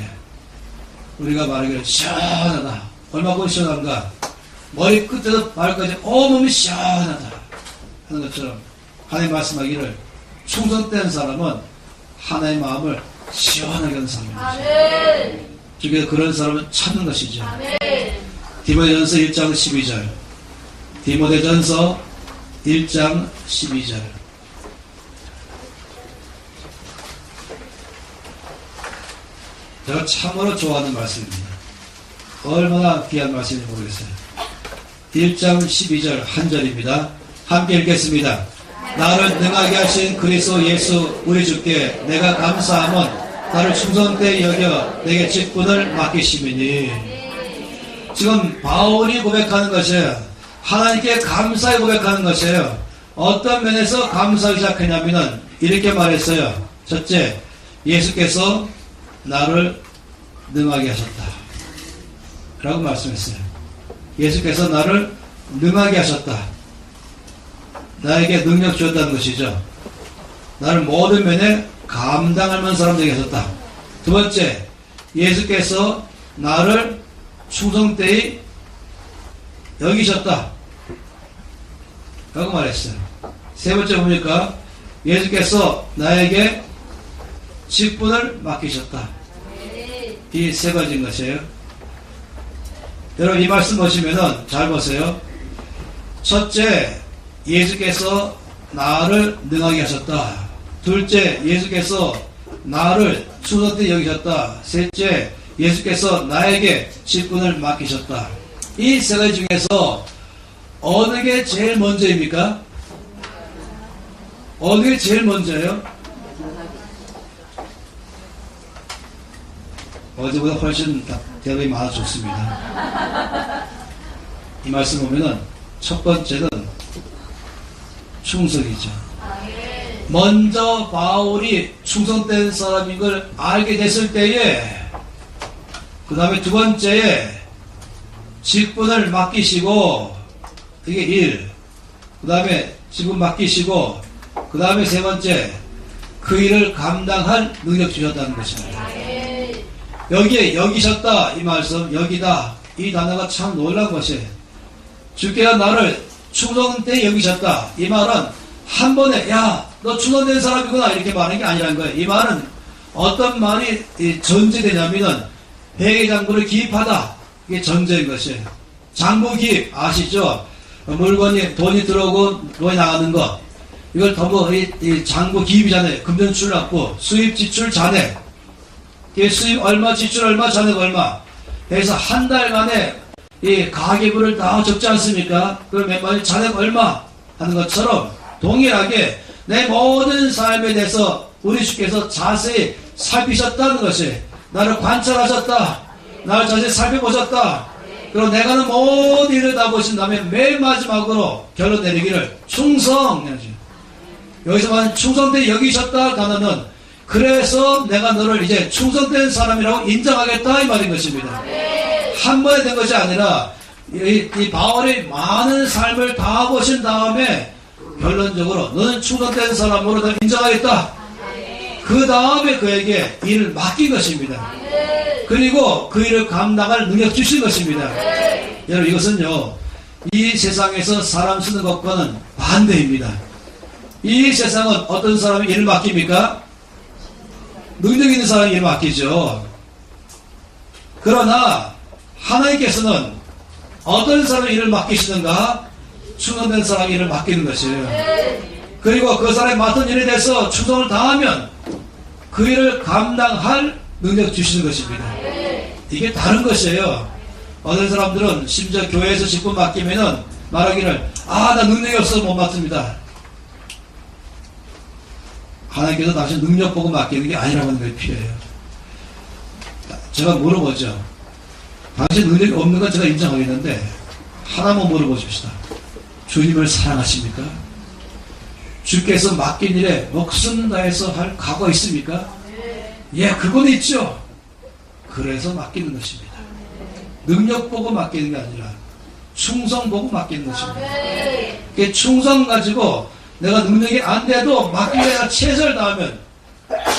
우리가 말하기를 시원하다. 얼마큼 시원한가? 머리 끝에서 발까지 온몸이 시원하다 하는 것처럼 하나님 말씀하기를 충성된 사람은 하나님의 마음을 시원하게 하는 사람입니다. 주께서 그런 사람을 찾는 것이죠. 디모데전서 1장 12절. 디모데전서 1장 12절. 제가 참으로 좋아하는 말씀입니다. 얼마나 귀한 말씀인지 모르겠어요. 1장 12절 한 절입니다. 함께 읽겠습니다. 나를 능하게 하신 그리스도 예수 우리 주께 내가 감사함은 나를 충성되이 여겨 내게 직분을 맡기심이니. 지금 바울이 고백하는 것이에요. 하나님께 감사히 고백하는 것이에요. 어떤 면에서 감사하기 시작했냐면은 이렇게 말했어요. 첫째, 예수께서 나를 능하게 하셨다 라고 말씀했어요. 예수께서 나를 능하게 하셨다. 나에게 능력 주었다는 것이죠. 나를 모든 면에 감당할 만한 사람 되게 하셨다. 두 번째, 예수께서 나를 충성되이 여기셨다 라고 말했어요. 세 번째 뭡니까? 예수께서 나에게 직분을 맡기셨다. 이 세 가지인 것이에요. 여러분 이 말씀 보시면은 잘 보세요. 첫째, 예수께서 나를 능하게 하셨다. 둘째, 예수께서 나를 충성되이 여기셨다. 셋째, 예수께서 나에게 직분을 맡기셨다. 이 세 가지 중에서 어느 게 제일 먼저입니까? 어느 게 제일 먼저예요? 어제보다 훨씬 대답이 많아 좋습니다. 이 말씀 보면은 첫 번째는 충성이죠. 먼저 바울이 충성된 사람인 걸 알게 됐을 때에, 그 다음에 두 번째에 직분을 맡기시고, 이게 1, 그 다음에 직분 맡기시고, 그 다음에 세 번째 그 일을 감당할 능력 주셨다는 것입니다. 여기에 여기셨다 이 말씀, 여기다 이 단어가 참 놀라운 것이에요. 주께서 나를 충성되이 여기셨다. 이 말은 한 번에 야 너 충성된 사람이구나 이렇게 말하는 게 아니라는 거예요. 이 말은 어떤 말이 전제되냐면은 회계장부를 기입하다, 이게 전제인 것이에요. 장부 기입 아시죠? 물건이 돈이 들어오고 돈이 나가는 것, 이걸 이 장부 기입이잖아요. 금전 출납부, 수입 지출 잔액, 수입 얼마, 지출 얼마, 잔액 얼마. 그래서 한 달간에 이 가계부를 다 적지 않습니까? 그럼 맨날 잔액 얼마 하는 것처럼 동일하게 내 모든 삶에 대해서 우리 주께서 자세히 살피셨다는 것이, 나를 관찰하셨다, 나를 자세히 살펴보셨다. 그리고 내가 하는 모든 일을 다 보신 다음에 맨 마지막으로 결론 내리기를 충성. 여기서 말하는 충성되이 여기셨다 단어는 그래서 내가 너를 이제 충성된 사람이라고 인정하겠다 이 말인 것입니다. 한 번에 된 것이 아니라 이 바울이 많은 삶을 다 보신 다음에 결론적으로 너는 충성된 사람으로 너 인정하겠다. 그 다음에 그에게 일을 맡긴 것입니다. 그리고 그 일을 감당할 능력 주신 것입니다. 여러분 이것은요, 이 세상에서 사람 쓰는 것과는 반대입니다. 이 세상은 어떤 사람이 일을 맡깁니까? 능력 있는 사람이 일을 맡기죠. 그러나 하나님께서는 어떤 사람이 일을 맡기시는가? 충성된 사람이 일을 맡기는 것이에요. 그리고 그 사람이 맡은 일에 대해서 충성을 다하면 그 일을 감당할 능력 주시는 것입니다. 이게 다른 것이에요. 어떤 사람들은 심지어 교회에서 직분 맡기면은 말하기를 나 능력이 없어서 못 맡습니다. 하나님께서 당신 능력 보고 맡기는 게 아니라고 하는 게 필요해요. 제가 물어보죠. 당신 능력이 없는 건 제가 인정하겠는데 하나만 물어보십시다. 주님을 사랑하십니까? 주께서 맡긴 일에 목숨 다해서 할 각오가 있습니까? 예, 그건 있죠. 그래서 맡기는 것입니다. 능력 보고 맡기는 게 아니라 충성 보고 맡기는 것입니다. 그 충성 가지고 내가 능력이 안 돼도 맡기려고 최선을 다하면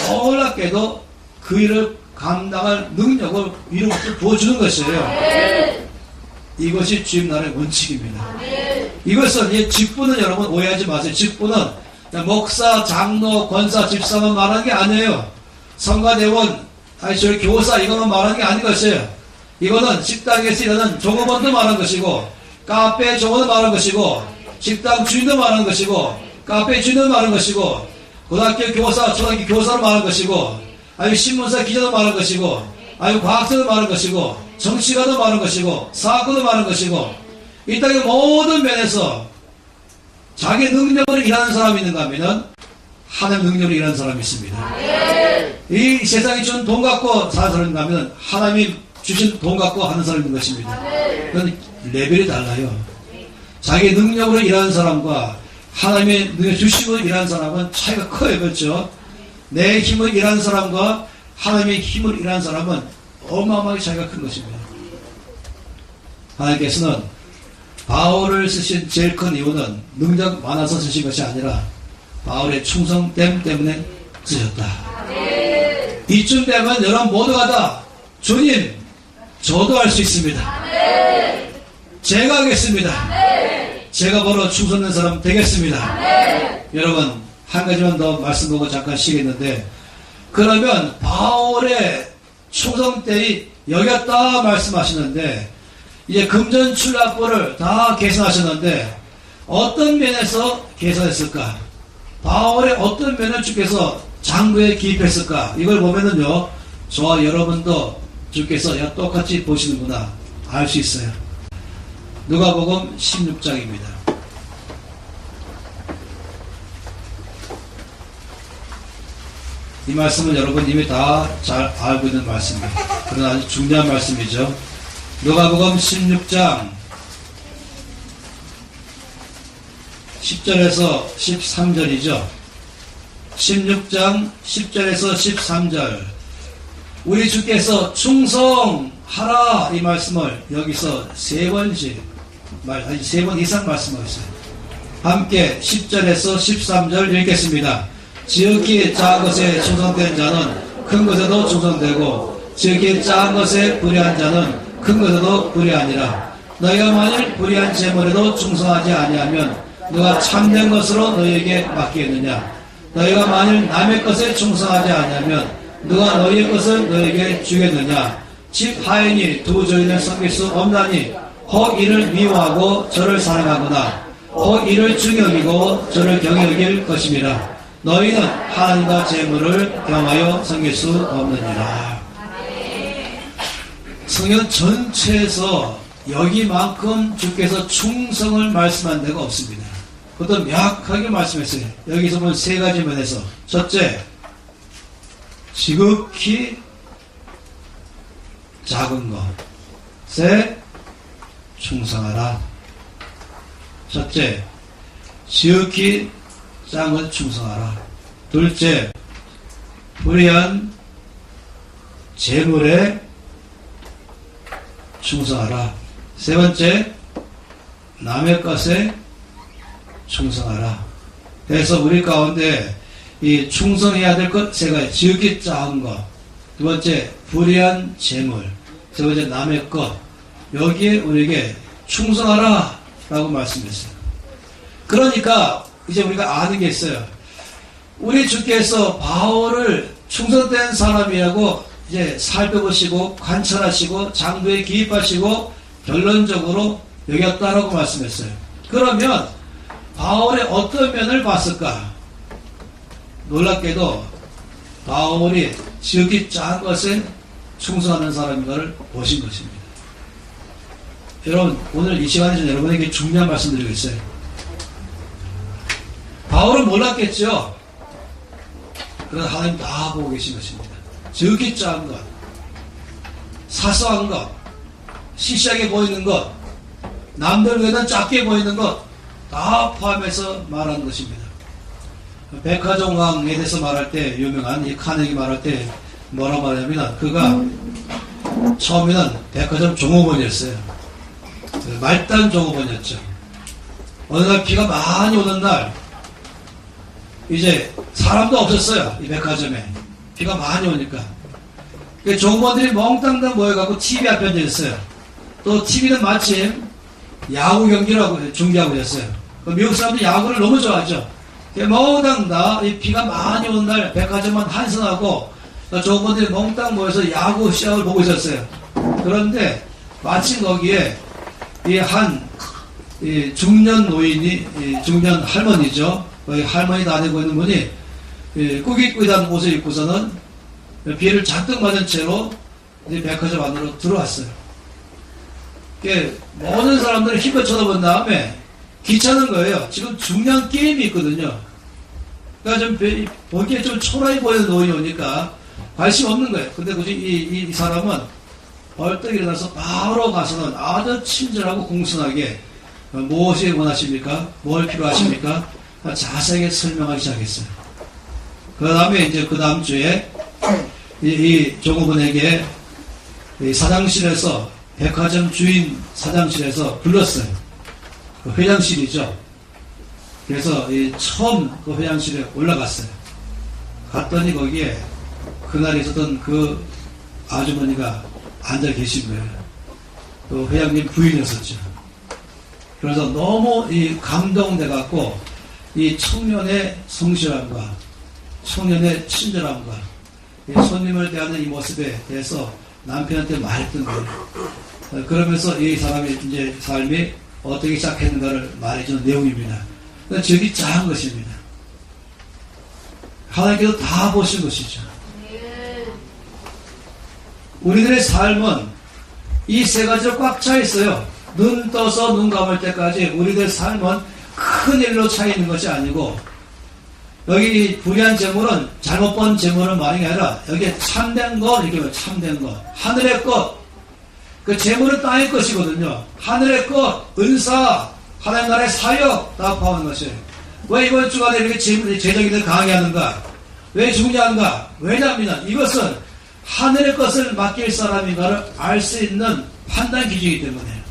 놀랍게도 그 일을 감당할 능력을 위로부터 부어주는 것이에요. 이것이 주님 나라의 원칙입니다. 이것은 이 직분은 여러분 오해하지 마세요. 직분은 목사, 장로, 권사, 집사만 말하는 게 아니에요. 성가대원, 저희 교사 이것만 말하는 게 아닌 것이에요. 이거는 식당에서 일하는 종업원도 말하는 것이고, 카페 종업원도 말하는 것이고, 식당 주인도 말하는 것이고, 카페 주인도 말하는 것이고, 고등학교 교사, 초등학교 교사도 말하는 것이고, 아니 신문사 기자도 말하는 것이고, 아니 과학자도 말하는 것이고, 정치가도 말하는 것이고, 사학도 말하는 것이고, 이 땅의 모든 면에서 자기 능력으로 일하는 사람이 있는가 하면 하나님 능력으로 일하는 사람이 있습니다. 이 세상이 준 돈 갖고 사는 사람인가 하면 하나님이 주신 돈 갖고 하는 사람인 것입니다. 그건 레벨이 달라요. 자기 능력으로 일하는 사람과 하나님의 능력 주시고 일하는 사람은 차이가 커요. 그렇죠? 내 힘으로 일하는 사람과 하나님의 힘으로 일하는 사람은 어마어마하게 차이가 큰 것입니다. 하나님께서는 바울을 쓰신 제일 큰 이유는 능력 많아서 쓰신 것이 아니라 바울의 충성됨 때문에 쓰셨다. 이쯤 되면 여러분 모두가 다 주님 저도 할 수 있습니다. 제가 하겠습니다. 제가 바로 충성된 사람 되겠습니다. 여러분 한 가지만 더 말씀 보고 잠깐 쉬겠는데, 그러면 바울의 충성됨이 여겼다 말씀하시는데, 이제 금전출납부를 다 계산하셨는데 어떤 면에서 계산했을까? 바울의 어떤 면을 주께서 장부에 기입했을까? 이걸 보면은요, 저와 여러분도 주께서 똑같이 보시는구나 알 수 있어요. 누가복음 16장입니다. 이 말씀은 여러분 이미 다 잘 알고 있는 말씀입니다. 그러나 아주 중요한 말씀이죠. 누가복음 16장 10절에서 13절이죠. 16장 10절에서 13절. 우리 주께서 충성하라 이 말씀을 여기서 세 번 이상 말씀하셨어요. 함께 10절에서 13절 읽겠습니다. 지극히 작은 것에 충성된 자는 큰 것에도 충성되고, 지극히 작은 것에 불의한 자는 큰 것에도 불의하니라. 너희가 만일 불의한 재물에도 충성하지 아니하면 누가 참된 것으로 너희에게 맡기겠느냐? 너희가 만일 남의 것에 충성하지 아니하면 누가 너희의 것을 너희에게 주겠느냐? 집 하인이 두 주인을 섬길 수 없나니 혹 이를 미워하고 저를 사랑하거나 혹 이를 중여기고 저를 경여길 것임이라. 너희는 하나님과 재물을 겸하여 섬길 수 없느니라. 성경 전체에서 여기만큼 주께서 충성을 말씀한 데가 없습니다. 그것도 명확하게 말씀했어요. 여기서 보면 세 가지 면에서, 첫째, 지극히 작은 것에 충성하라. 첫째, 지극히 작은 것 충성하라. 둘째, 불의한 재물에 충성하라. 세 번째, 남의 것에 충성하라. 그래서 우리 가운데 이 충성해야 될 것 세 가지. 지극히 작은 것, 두 번째 불의한 재물, 세 번째 남의 것. 여기에 우리에게 충성하라 라고 말씀했어요. 그러니까 이제 우리가 아는 게 있어요. 우리 주께서 바울을 충성된 사람이라고 이제 살펴보시고 관찰하시고 장부에 기입하시고 결론적으로 여겼다라고 말씀했어요. 그러면 바울의 어떤 면을 봤을까? 놀랍게도 바울이 지극히 작은 것에 충성하는 사람인 것을 보신 것입니다. 여러분 오늘 이 시간에 여러분에게 중요한 말씀 드리겠어요. 바울은 몰랐겠죠. 그러나 하나님 다 보고 계신 것입니다. 지극히 작은 것, 사소한 것, 시시하게 보이는 것, 남들 외에는 작게 보이는 것 다 포함해서 말하는 것입니다. 백화점왕에 대해서 말할 때 유명한 이 카네기 말할 때 뭐라고 말하냐면 그가 처음에는 백화점 종업원이었어요. 말단 종업원이었죠. 어느 날 비가 많이 오는 날, 이제 사람도 없었어요. 이 백화점에. 비가 많이 오니까. 종업원들이 멍땅땅 모여갖고 TV 앞에 앉아있어요. 또 TV는 마침 야구 경기라고 중계하고 있었어요. 미국 사람들이 야구를 너무 좋아하죠. 멍땅땅 이 비가 많이 오는 날 백화점은 한성하고 종업원들이 멍땅 모여서 야구 시합을 보고 있었어요. 그런데 마침 거기에 이 중년 노인이, 중년 할머니죠. 할머니 다니고 있는 분이 꾸깃꾸깃한 옷을 입고서는 비를 잔뜩 맞은 채로 백화점 안으로 들어왔어요. 모든 사람들이 힘껏 쳐다본 다음에 귀찮은 거예요. 지금 중요한 게임이 있거든요. 그러니까 좀 보기에 좀 초라해 보이는 노인이 오니까 관심 없는 거예요. 근데 굳이 이 사람은 벌떡 일어나서 바로 가서는 아주 친절하고 공손하게 무엇이 원하십니까? 뭘 필요하십니까? 자세하게 설명하기 시작했어요. 그 다음에 이제 그 다음 주에 이 종업원에게 사장실에서, 백화점 주인 사장실에서 불렀어요. 그 회장실이죠. 그래서 처음 그 회장실에 올라갔어요. 갔더니 거기에 그날 있었던 그 아주머니가 앉아 계신 거예요. 또 회장님 부인이었었죠. 그래서 너무 감동돼갖고 이 청년의 성실함과 청년의 친절함과 손님을 대하는 이 모습에 대해서 남편한테 말했던 거예요. 그러면서 이 사람의 이제 삶이 어떻게 시작했는가를 말해주는 내용입니다. 적이 작은 것입니다. 하나님께서 다 보신 것이죠. 우리들의 삶은 이 세 가지로 꽉 차 있어요. 눈 떠서 눈 감을 때까지 우리들의 삶은 큰 일로 차 있는 것이 아니고, 여기 불의한 재물은 잘못 본 재물은 말이 아니라 여기에 참된 것, 이렇게 참된 것, 하늘의 것, 그 재물은 땅의 것이거든요. 하늘의 것, 은사, 하나님 나라의 사역 다 포함하는 것이에요. 왜 이번 주간에 이렇게 재정이들 강하게 하는가? 왜 중요한가? 왜냐하면 이것은 하늘의 것을 맡길 사람인가를 알 수 있는 판단 기준이기 때문에,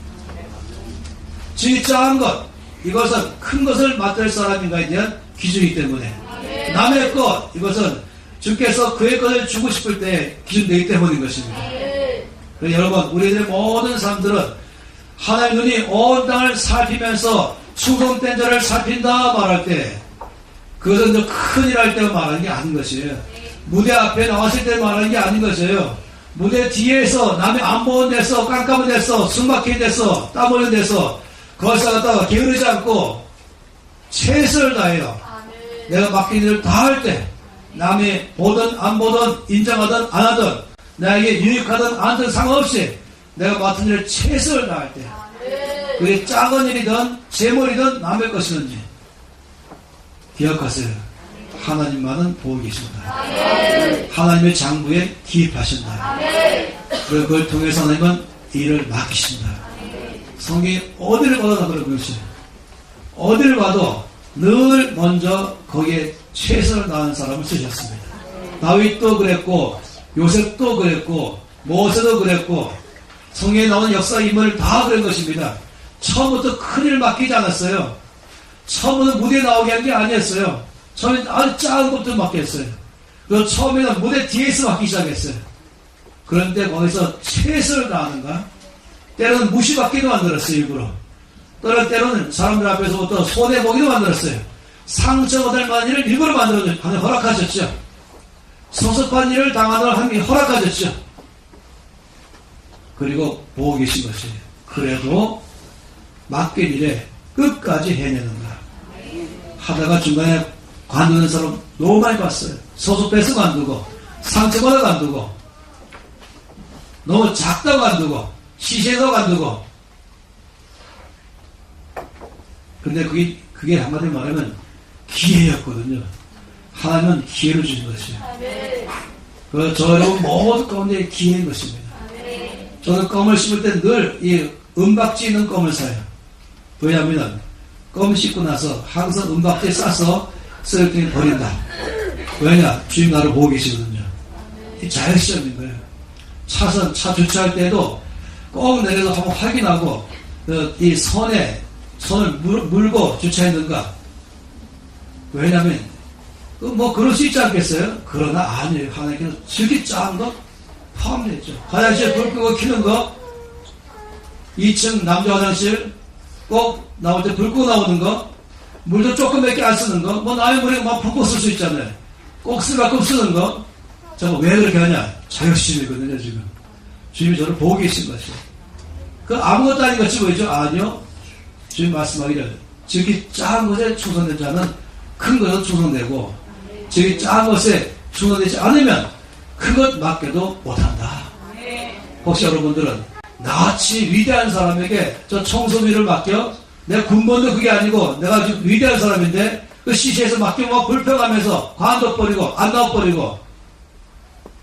진짜한 것, 이것은 큰 것을 맡을 사람인가에 대한 기준이기 때문에, 남의 것, 이것은 주께서 그의 것을 주고 싶을 때 기준되기 때문인 것입니다. 여러분, 우리들의 모든 사람들은 하나님 눈이 온 땅을 살피면서 충성된 자를 살핀다 말할 때, 그것은 큰일 할 때 말하는 게 아닌 것이에요. 무대 앞에 나왔을 때 말하는 게 아닌 것이에요. 무대 뒤에서 남의 안 보는 데서, 깜깜한 데서, 숨 막힌 데서, 땀 흘리는 데서 거기서 갖다가 게으르지 않고 최선을 다해요. 내가 맡긴 일을 다 할 때, 남이 보든 안 보든 인정하든 안 하든 나에게 유익하든 안 하든 상관없이 내가 맡은 일을 최선을 다할 때, 그게 작은 일이든 재물이든 남의 것이든지 기억하세요. 하나님만은 보고 계신다. 하나님의 장부에 기입하신다. 그리고 그걸 통해서 하나님은 일을 맡기신다. 성경이 어디를 봐도 다 그런 것이에요. 어디를 봐도 늘 먼저 거기에 최선을 다하는 사람을 쓰셨습니다. 다윗도 그랬고, 요셉도 그랬고, 모세도 그랬고, 성경에 나오는 역사 인물을 다 그런 것입니다. 처음부터 큰일 맡기지 않았어요. 처음부터 무대에 나오게 한 게 아니었어요. 처음에 아주 작은 것부터 맡겼어요. 그리고 처음에는 무대 뒤에서 맡기 시작했어요. 그런데 거기서 최선을 다하는가? 때로는 무시받기도 만들었어요, 일부러. 때로는 사람들 앞에서부터 손해보기도 만들었어요. 상처받을 만한 일을 일부러 만들어 허락하셨죠. 소섭한 일을 당하도록 하나님이 허락하셨죠. 그리고 보고 계신 것이에요. 그래도 맡길 일에 끝까지 해내는가. 하다가 중간에 관두는 사람 너무 많이 봤어요. 소속돼서 관두고, 상처받아 관두고, 너무 작다고 관두고, 시시해서 관두고. 근데 그게 한마디로 말하면 기회였거든요. 하나님은 기회를 주신 것이에요. 저 여러분 모두 가운데 기회인 것입니다. 저는 껌을 씹을 때 늘 이 은박지 있는 껌을 사요. 왜냐하면 껌 씹고 나서 항상 은박지에 싸서 쓰레기통에 버린다. 왜냐? 주님 나를 보고 계시거든요. 이 자연시험인 거예요. 차 주차할 때도 꼭 내려서 한번 확인하고 이 손을 물고 주차했는가. 왜냐하면 뭐 그럴 수 있지 않겠어요? 그러나 아니에요. 하나님께서 지극히 작은 것 포함되어 있죠. 화장실 불 끄고 켜는 거, 2층 남자 화장실 꼭 나올 때 불 끄고 나오는 거, 물도 조금밖에 안 쓰는 거, 뭐 남의 물에 막 푹푹 쓸 수 있잖아요. 꼭 쓸만큼 쓰는 거. 저거 왜 그렇게 하냐? 자격심이거든요, 지금. 주님이 저를 보고 계신 것이요. 그 아무것도 아닌 것이 보이죠? 아니요. 주님 말씀하기를, 지극히 작은 것에 충성된 자는 큰 것에 충성되고, 지극히 작은 것에 충성되지 않으면 큰 것 맡겨도 못한다. 혹시 여러분들은 나같이 위대한 사람에게 저 청소비를 맡겨? 내 군번도 그게 아니고 내가 지금 위대한 사람인데 그 시시해서 맡기면 불평하면서 관둬버리고 안 나와버리고.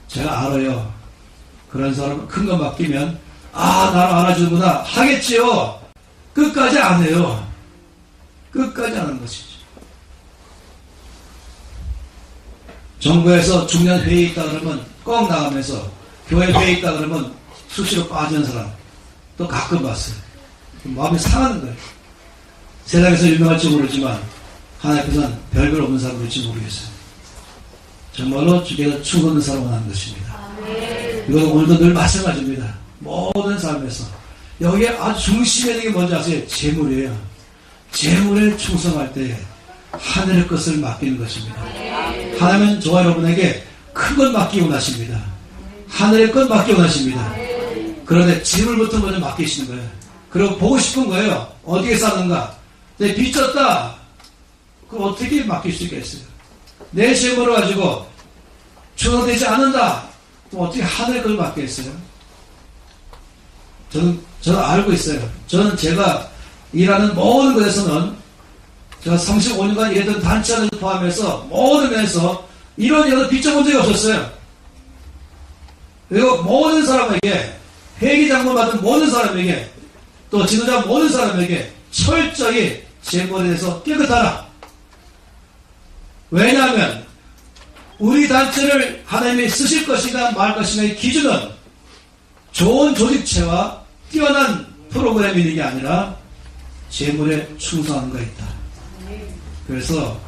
제가 알아요. 그런 사람은 큰 거 맡기면 나를 알아주는구나 하겠지요. 끝까지 안 해요. 끝까지 안 하는 것이죠. 정부에서 중요한 회의 있다 그러면 꼭 나가면서, 교회 회의 있다 그러면 수시로 빠지는 사람 또 가끔 봤어요. 마음이 상하는 거예요. 세상에서 유명할지 모르지만 하나님께서는 별별 없는 사람일지 모르겠어요. 정말로 주께서 충성된 사람을 하는 것입니다. 이건 오늘도 늘 마찬가지입니다. 모든 삶에서 여기에 아주 중심에 있는 게 뭔지 아세요? 재물이에요. 재물에 충성할 때 하늘의 것을 맡기는 것입니다. 하나님은 저와 여러분에게 큰 것 맡기고 나십니다. 하늘의 것 맡기고 나십니다. 그런데 재물부터 먼저 맡기시는 거예요. 그리고 보고 싶은 거예요. 어디에 사는가? 내 빚졌다. 그럼 어떻게 맡길 수 있겠어요? 내 재물을 가지고 충성되지 않는다. 그럼 어떻게 하늘의 걸 맡겠어요? 저는 알고 있어요. 저는 제가 일하는 모든 것에서는 제가 35년간 일했던 단체를 포함해서 모든 면에서 이런 빚져본 적이 없었어요. 그리고 모든 사람에게, 회계장부 받은 모든 사람에게, 또 지도자 모든 사람에게 철저히 재물에 대해서 깨끗하라. 왜냐하면 우리 단체를 하나님이 쓰실 것인가 말 것인가의 기준은 좋은 조직체와 뛰어난 프로그램이 있는 게 아니라 재물에 충성하는 거 있다. 그래서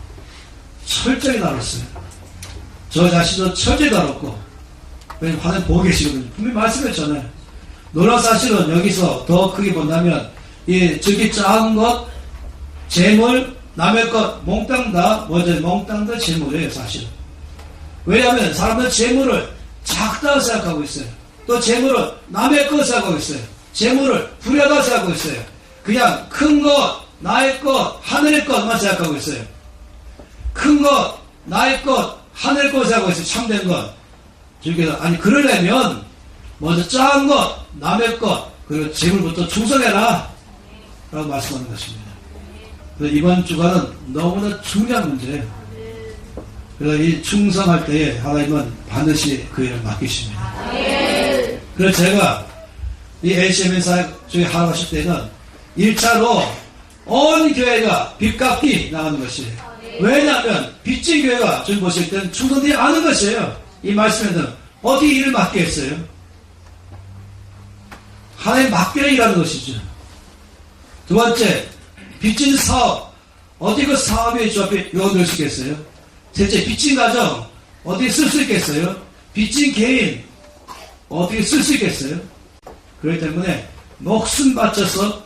철저히 다뤘어요. 저 자신도 철저히 다뤘고, 왜냐면 하나님 보고 계시거든요. 분명히 말씀했잖아요. 놀라운 사실은 여기서 더 크게 본다면 이 저기 작은 것, 재물, 남의 것 몽땅 다 몽땅 다 재물이에요, 사실은. 왜냐하면 사람들은 재물을 작다고 생각하고 있어요. 또 재물을 남의 것 생각하고 있어요. 재물을 부려다 생각하고 있어요. 그냥 큰 것, 나의 것, 하늘의 것만 생각하고 있어요. 큰 것, 나의 것, 하늘의 것 생각하고 있어요. 참된 것. 주께서 아니 그러려면 먼저 작은 것, 남의 것, 그리고 재물부터 충성해라 라고 말씀하는 것입니다. 그래서 이번 주간은 너무나 중요한 문제예요. 그래서 이 충성할 때에 하나님은 반드시 그 일을 맡기십니다. 그래서 제가 이 LCM 인사 중에 하루하실 때는 1차로 온 교회가 빚 갚기 나가는 것이에요. 왜냐하면 빚진 교회가 좀 보실 때는 충성되지 않은 것이에요. 이 말씀에는 어떻게 일을 맡겠어요? 하나님 맡기려 일하는 것이죠. 두 번째, 빚진 사업, 어디 그 사업에 주 앞에 넣을 수 있겠어요? 셋째, 빚진 가정, 어떻게 쓸 수 있겠어요? 빚진 개인, 어떻게 쓸 수 있겠어요? 그렇기 때문에 목숨 바쳐서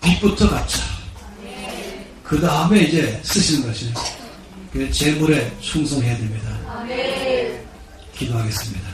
빚부터 갚자. 그 다음에 이제 쓰시는 것이에요. 재물에 충성해야 됩니다. 기도하겠습니다.